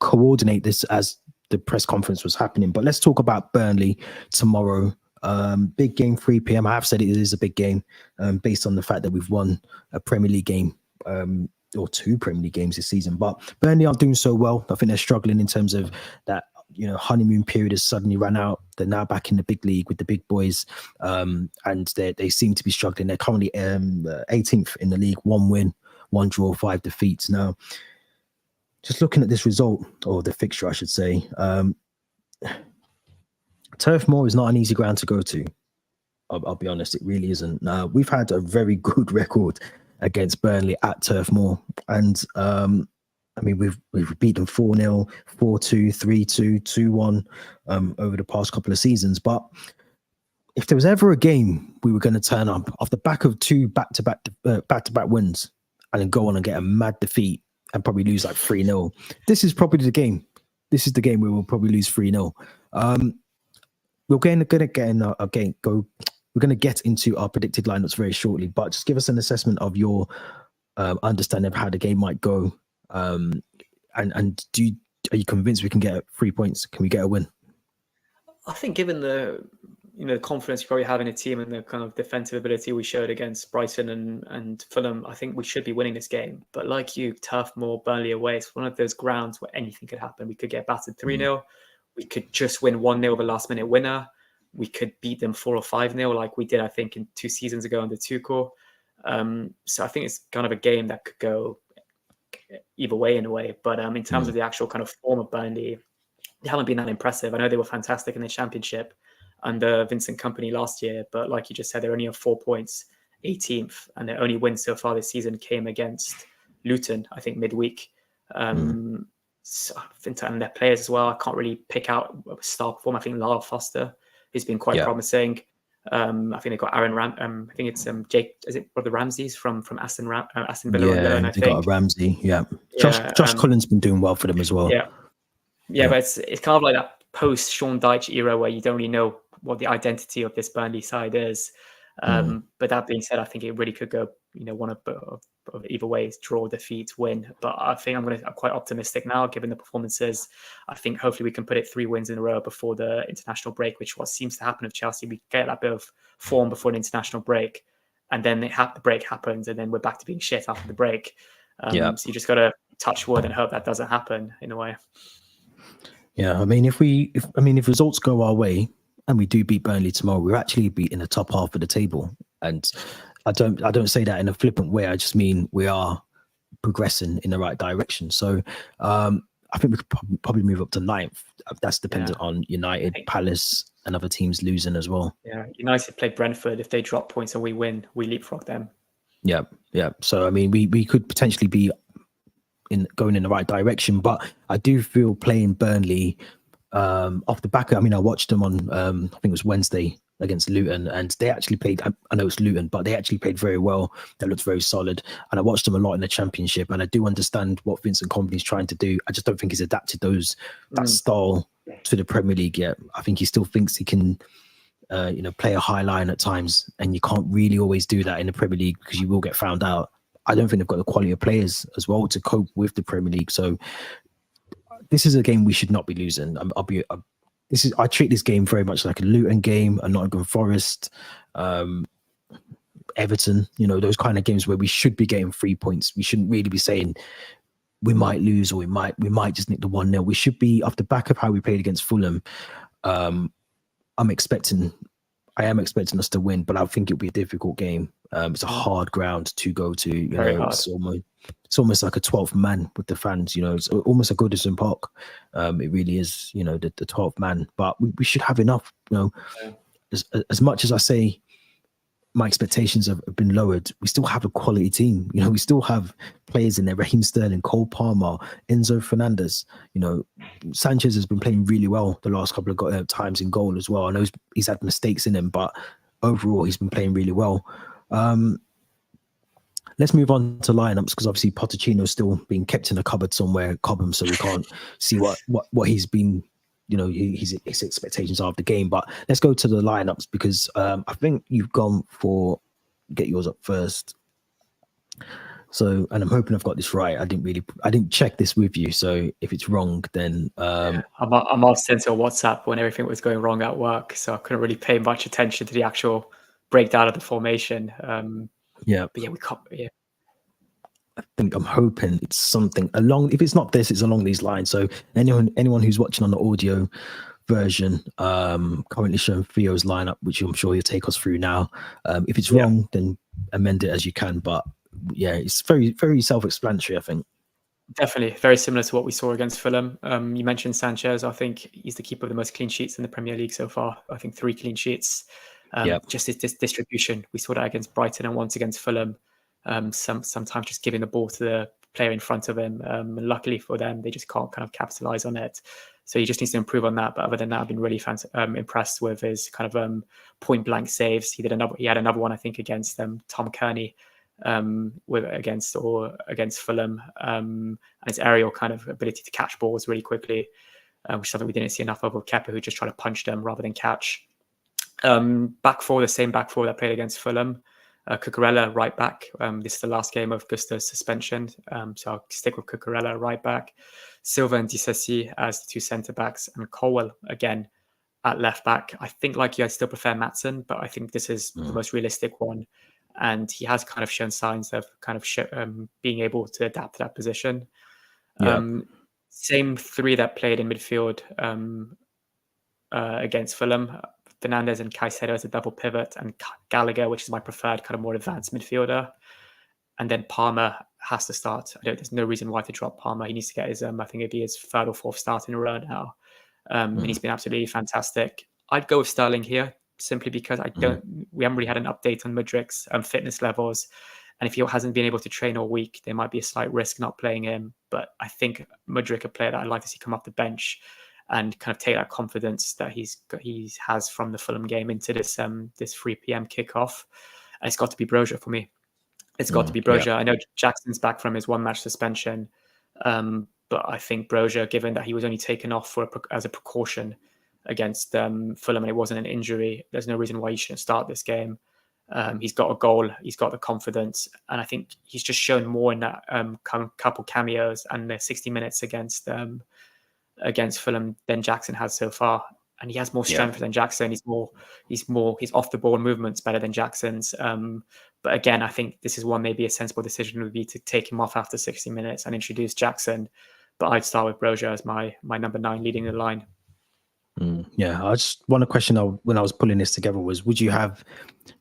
coordinate this as the press conference was happening. But let's talk about Burnley tomorrow. Big game, 3 p.m. I have said it is a big game based on the fact that we've won a Premier League game or 2 Premier League games this season. But Burnley aren't doing so well. I think they're struggling in terms of that, honeymoon period has suddenly run out. They're now back in the big league with the big boys, and they seem to be struggling. They're currently 18th in the league, 1 win, 1 draw, 5 defeats. Now, just looking at this result, or the fixture, I should say, Turf Moor is not an easy ground to go to. I'll be honest, it really isn't. We've had a very good record against Burnley at Turf Moor, and I mean, we've beaten 4-0, 4-2, 3-2, 2-1 over the past couple of seasons. But if there was ever a game we were going to turn up off the back of 2 back-to-back wins and then go on and get a mad defeat and probably lose like 3-0, this is probably the game. This is the game where we'll probably lose 3-0. We're going to get into our predicted lineups very shortly, but just give us an assessment of your understanding of how the game might go. And are you convinced we can get 3 points? Can we get a win? I think given the confidence you probably have in a team and the kind of defensive ability we showed against Brighton and Fulham, I think we should be winning this game. But like you, Turf Moor, Burnley away, it's one of those grounds where anything could happen. We could get battered 3-0. We could just win 1-0 with a last-minute winner. We could beat them 4 or 5-0 like we did, I think, in 2 seasons ago under Tuchel. So I think it's kind of a game that could go either way in a way. But in terms of the actual kind of form of Burnley, they haven't been that impressive. I know they were fantastic in the Championship under Vincent Kompany last year, but like you just said, they're only on 4 points, 18th, and their only win so far this season came against Luton, I think, midweek. So, and their players as well, I can't really pick out a star performer. I think Lyle Foster has been quite promising. I think they've got Aaron I think it's Jake, is it Brother Ramsey's from Aston Villa? Yeah, they got a Ramsey. Yeah, Josh Cullen's been doing well for them as well. Yeah, but it's kind of like that post Sean Dyche era where you don't really know what the identity of this Burnley side is. But that being said, I think it really could go, one of either ways, draw, defeat, win. But I think I'm quite optimistic now, given the performances. I think hopefully we can put it 3 wins in a row before the international break, which what seems to happen with Chelsea. We get that bit of form before an international break, and then the break happens, and then we're back to being shit after the break. So you just got to touch wood and hope that doesn't happen in a way. Yeah, I mean, if results go our way and we do beat Burnley tomorrow, we're actually beating the top half of the table. And I don't say that in a flippant way. I just mean we are progressing in the right direction. So I think we could probably move up to 9th. That's dependent on United, Palace, and other teams losing as well. Yeah, United play Brentford. If they drop points and we win, we leapfrog them. Yeah. So I mean, we could potentially be going in the right direction, but I do feel playing Burnley off the back. I watched them on I think it was Wednesday against Luton, and they actually played. I know it's Luton, but they actually played very well. They looked very solid, and I watched them a lot in the Championship. And I do understand what Vincent Kompany's trying to do. I just don't think he's adapted that style to the Premier League yet. I think he still thinks he can, play a high line at times, and you can't really always do that in the Premier League because you will get found out. I don't think they've got the quality of players as well to cope with the Premier League. So this is a game we should not be losing. I treat this game very much like a Luton game, a Nottingham Forest, Everton. Those kind of games where we should be getting 3 points. We shouldn't really be saying we might lose, or we might just nick the 1-0. We should be, off the back of how we played against Fulham. I am expecting us to win, but I think it'll be a difficult game. It's a hard ground to go to. Very hard. It's almost like a 12th man with the fans. It's almost like Goodison Park. It really is. The 12th man. But we should have enough. As much as I say, my expectations have been lowered, we still have a quality team. We still have players in there: Raheem Sterling, Cole Palmer, Enzo Fernandez. Sanchez has been playing really well the last couple of times in goal as well. I know he's had mistakes in him, but overall he's been playing really well. Let's move on to lineups, because obviously Pochettino's still being kept in a cupboard somewhere, Cobham, so we can't see what he's been. His expectations are of the game. But let's go to the lineups, because I think you've gone for, get yours up first. So, and I'm hoping I've got this right. I didn't check this with you. So if it's wrong, then I'm asked into a WhatsApp when everything was going wrong at work, so I couldn't really pay much attention to the actual breakdown of the formation. But yeah, we can't. Yeah. I'm hoping it's something along. If it's not this, it's along these lines. So anyone who's watching on the audio version, currently showing Theo's lineup, which I'm sure you'll take us through now. If it's wrong, then amend it as you can. But yeah, it's very, very self-explanatory, I think. Definitely very similar to what we saw against Fulham. You mentioned Sanchez. I think he's the keeper of the most clean sheets in the Premier League so far. I think 3 clean sheets. Just his distribution. We saw that against Brighton and once against Fulham. Sometimes just giving the ball to the player in front of him. And luckily for them, they just can't kind of capitalize on it. So he just needs to improve on that. But other than that, I've been really impressed with his kind of point blank saves. He had another one, I think, against Tom Kearney against Fulham. And his aerial kind of ability to catch balls really quickly, which is something we didn't see enough of with Kepa, who just tried to punch them rather than catch. Back four, the same back four that played against Fulham. Cucurella right back. This is the last game of Gusto's suspension, so I'll stick with Cucurella right back. Silva and Disasi as the 2 centre backs, and Colwell again at left back. I think, like you, I still prefer Maatsen, but I think this is the most realistic one, and he has kind of shown signs of kind of being able to adapt to that position. Same 3 that played in midfield against Fulham. Fernandez and Caicedo as a double pivot, and Gallagher, which is my preferred kind of more advanced midfielder. And then Palmer has to start. There's no reason why to drop Palmer. He needs to get his, I think it'd be his 3rd or 4th start in a row now. And he's been absolutely fantastic. I'd go with Sterling here, simply because we haven't really had an update on Mudrik's fitness levels. And if he hasn't been able to train all week, there might be a slight risk not playing him. But I think Mudryk, a player that I'd like to see come off the bench and kind of take that confidence that he has from the Fulham game into this 3 p.m. kickoff. And it's got to be Broja for me. It's got to be Broja. I know Jackson's back from his 1-match suspension, but I think Broja, given that he was only taken off as a precaution against Fulham and it wasn't an injury, there's no reason why he shouldn't start this game. He's got a goal, he's got the confidence, and I think he's just shown more in that couple cameos and the 60 minutes against Fulham than Jackson has so far, and he has more strength than Jackson. He's off the ball movements better than Jackson's. But again, I think this is one, maybe a sensible decision would be to take him off after 60 minutes and introduce Jackson. But I'd start with Broja as my number 9 leading the line. I just one question when I was pulling this together was, would you have,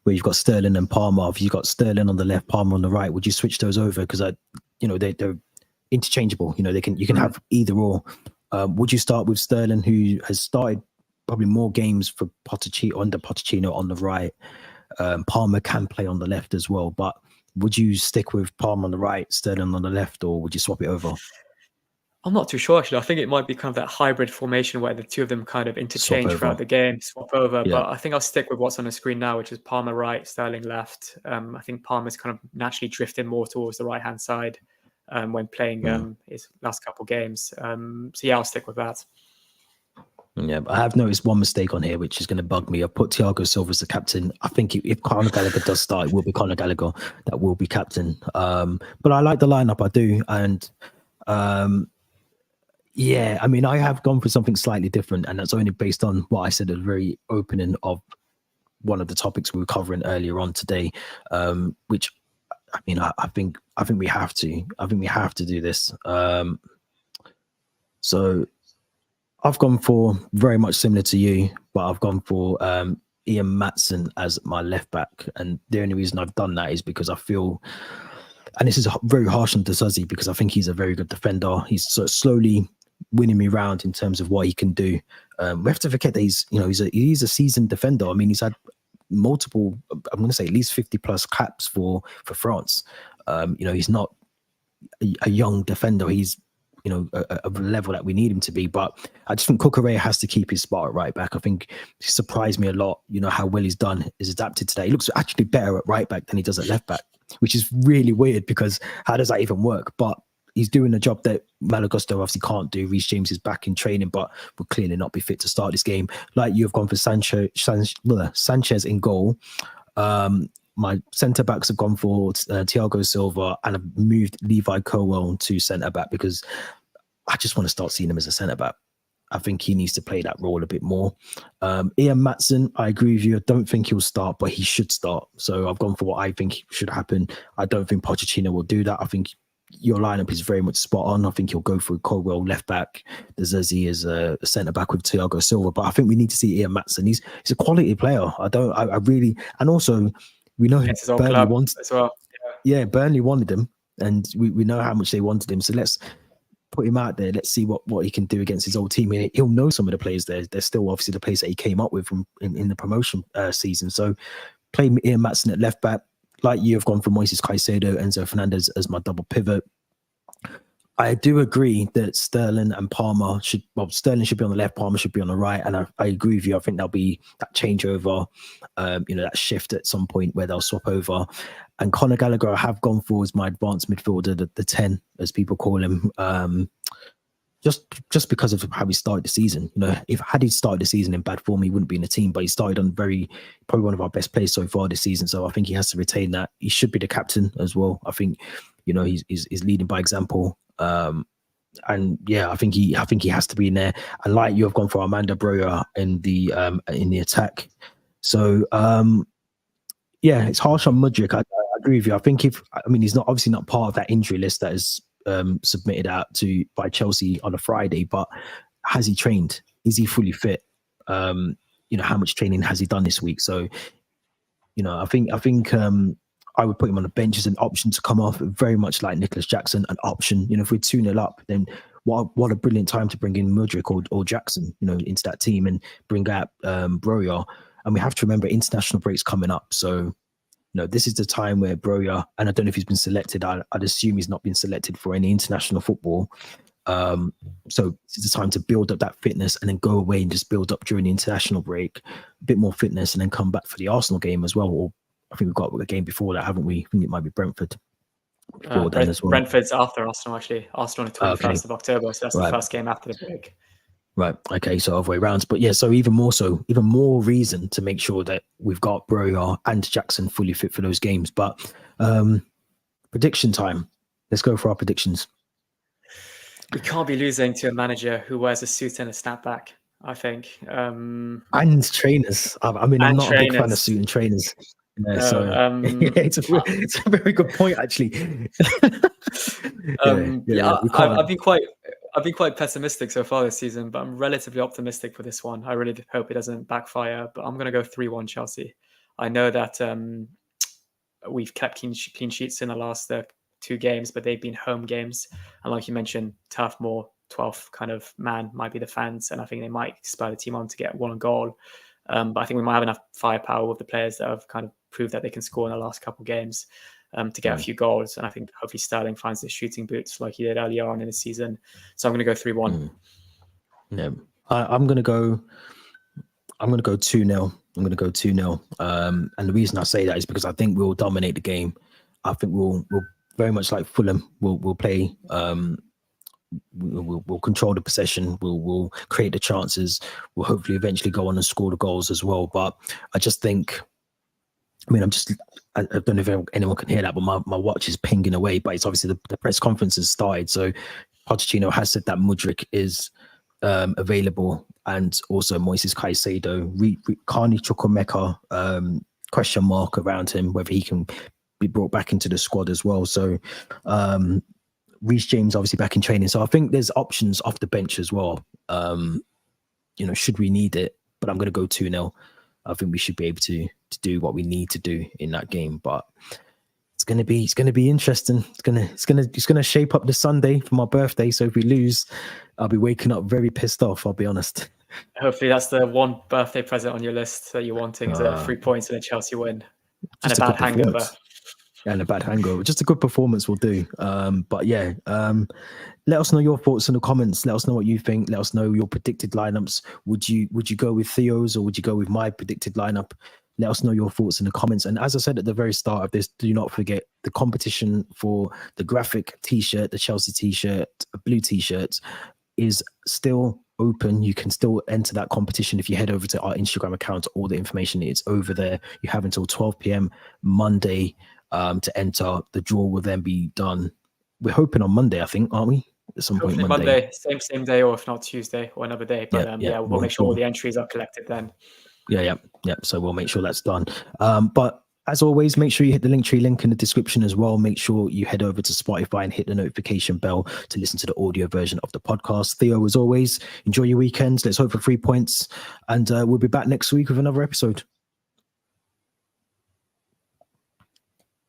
where you've got Sterling and Palmer, if you've got Sterling on the left, Palmer on the right, would you switch those over? Because they're interchangeable. You can have either or. Would you start with Sterling, who has started probably more games for Pochettino on the right? Palmer can play on the left as well, but would you stick with Palmer on the right, Sterling on the left, or would you swap it over? I'm not too sure, actually. I think it might be kind of that hybrid formation where the 2 of them kind of interchange throughout the game, swap over. Yeah. But I think I'll stick with what's on the screen now, which is Palmer right, Sterling left. I think Palmer's kind of naturally drifted more towards the right-hand side when playing his last couple games. I'll stick with that. Yeah, but I have noticed one mistake on here, which is going to bug me. I put Thiago Silva as the captain. I think if Conor Gallagher does start, it will be Conor Gallagher that will be captain. But I like the lineup, I do. And I have gone for something slightly different, and that's only based on what I said at the very opening of one of the topics we were covering earlier on today, which I think I think we have to. I think we have to do this. So I've gone for very much similar to you, but I've gone for Ian Matson as my left back. And the only reason I've done that is because I feel, and this is very harsh on Desuzzi, because I think he's a very good defender. He's sort of slowly winning me round in terms of what he can do. We have to forget that he's a seasoned defender. I mean, he's had multiple, I'm going to say at least 50 plus caps for France. He's not a young defender. He's a level that we need him to be. But I just think Cucurella has to keep his spot at right back. I think he surprised me a lot, how well he's done, is adapted today. He looks actually better at right back than he does at left back, which is really weird because how does that even work? But he's doing a job that Malagusto obviously can't do. Reece James is back in training, but will clearly not be fit to start this game. Like you have gone for Sanchez in goal. My centre-backs have gone for Thiago Silva, and I've moved Levi Colwill to centre-back because I just want to start seeing him as a centre-back. I think he needs to play that role a bit more. Ian Matson, I agree with you. I don't think he'll start, but he should start. So I've gone for what I think should happen. I don't think Pochettino will do that. I think your lineup is very much spot on. I think he'll go for Colwill left back. Desuzzi is a centre back with Thiago Silva, but I think we need to see Ian Matson. He's a quality player. I really, and also we know Burnley wanted as well. Yeah, Burnley wanted him, and we know how much they wanted him. So let's put him out there. Let's see what he can do against his old team. He'll know some of the players there. They're still obviously the players that he came up with in the promotion season. So play Ian Matson at left back. Like you have gone for Moises Caicedo, Enzo Fernandez as my double pivot. I do agree that Sterling and Palmer Sterling should be on the left, Palmer should be on the right. And I agree with you. I think there'll be that changeover, that shift at some point where they'll swap over. And Conor Gallagher, I have gone for as my advanced midfielder, the 10, as people call him. Just because of how he started the season. Had he started the season in bad form, he wouldn't be in the team, but he started on probably one of our best players so far this season. So I think he has to retain that. He should be the captain as well. I think, he's leading by example. And yeah, I think he has to be in there. And like you have gone for Armando Broja in the attack. So it's harsh on Mudryk. I agree with you. I think he's obviously not part of that injury list that is submitted out by Chelsea on a Friday, but has he trained? Is he fully fit? How much training has he done this week? So, I think I would put him on the bench as an option to come off, very much like Nicholas Jackson, an option. If we're 2-0 up, then what a brilliant time to bring in Mudryk or Jackson, into that team and bring out Broja. And we have to remember international breaks coming up. So, this is the time where Broja, and I don't know if he's been selected. I'd assume he's not been selected for any international football. So this is the time to build up that fitness and then go away and just build up during the international break, a bit more fitness, and then come back for the Arsenal game as well. Or I think we've got a game before that, haven't we? I think it might be Brentford. Then as well. Brentford's after Arsenal, actually. Arsenal on the 21st of October, so that's the first game after the break. Right. Okay. So other way round. But yeah, so even more reason to make sure that we've got Broja and Jackson fully fit for those games. But prediction time. Let's go for our predictions. We can't be losing to a manager who wears a suit and a snapback, I think. And trainers. I'm not a big fan of suit and trainers. Yeah, it's a very good point, actually. I've been quite pessimistic so far this season, but I'm relatively optimistic for this one. I really hope it doesn't backfire, but I'm going to go 3-1 Chelsea. I know that we've kept clean sheets in the last 2 games, but they've been home games. And like you mentioned, Turf Moor, 12th kind of man might be the fans, and I think they might spur the team on to get one goal. But I think we might have enough firepower with the players that have kind of proved that they can score in the last couple of games to get a few goals. And I think hopefully Sterling finds his shooting boots like he did earlier on in the season. So I'm going to go 3-1. Yeah, I'm going to go 2-0. I'm going to go 2-0. And the reason I say that is because I think we'll dominate the game. I think we'll very much like Fulham. We'll play. We'll control the possession. We'll create the chances. We'll hopefully eventually go on and score the goals as well. But I just think, I don't know if anyone can hear that, but my watch is pinging away. But it's obviously the press conference has started. So Pochettino has said that Mudryk is available, and also Moises Caicedo. Carney Chukwuemeka, question mark around him, whether he can be brought back into the squad as well. So Reece James obviously back in training. So I think there's options off the bench as well. Should we need it? But I'm going to go 2-0. I think we should be able to do what we need to do in that game. But it's going to be interesting. It's going to shape up the Sunday for my birthday. So if we lose, I'll be waking up very pissed off. I'll be honest. Hopefully that's the one birthday present on your list that you're wanting is 3 points and a Chelsea win and a bad hangover. And a bad hangover. Just a good performance will do. But yeah, let us know your thoughts in the comments. Let us know what you think. Let us know your predicted lineups. Would you go with Theo's or would you go with my predicted lineup? Let us know your thoughts in the comments. And as I said at the very start of this, do not forget the competition for the graphic t-shirt, the Chelsea t-shirt, blue t-shirts is still open. You can still enter that competition if you head over to our Instagram account. All the information is over there. You have until 12 p.m. Monday to enter. The draw will then be done. We're hoping on Monday, I think, aren't we? At some point Monday, same day, or if not Tuesday or another day. But we'll make sure all the entries are collected then. Yeah. So we'll make sure that's done. But as always, make sure you hit the Linktree link in the description as well. Make sure you head over to Spotify and hit the notification bell to listen to the audio version of the podcast. Theo, as always, enjoy your weekends. Let's hope for 3 points. And we'll be back next week with another episode.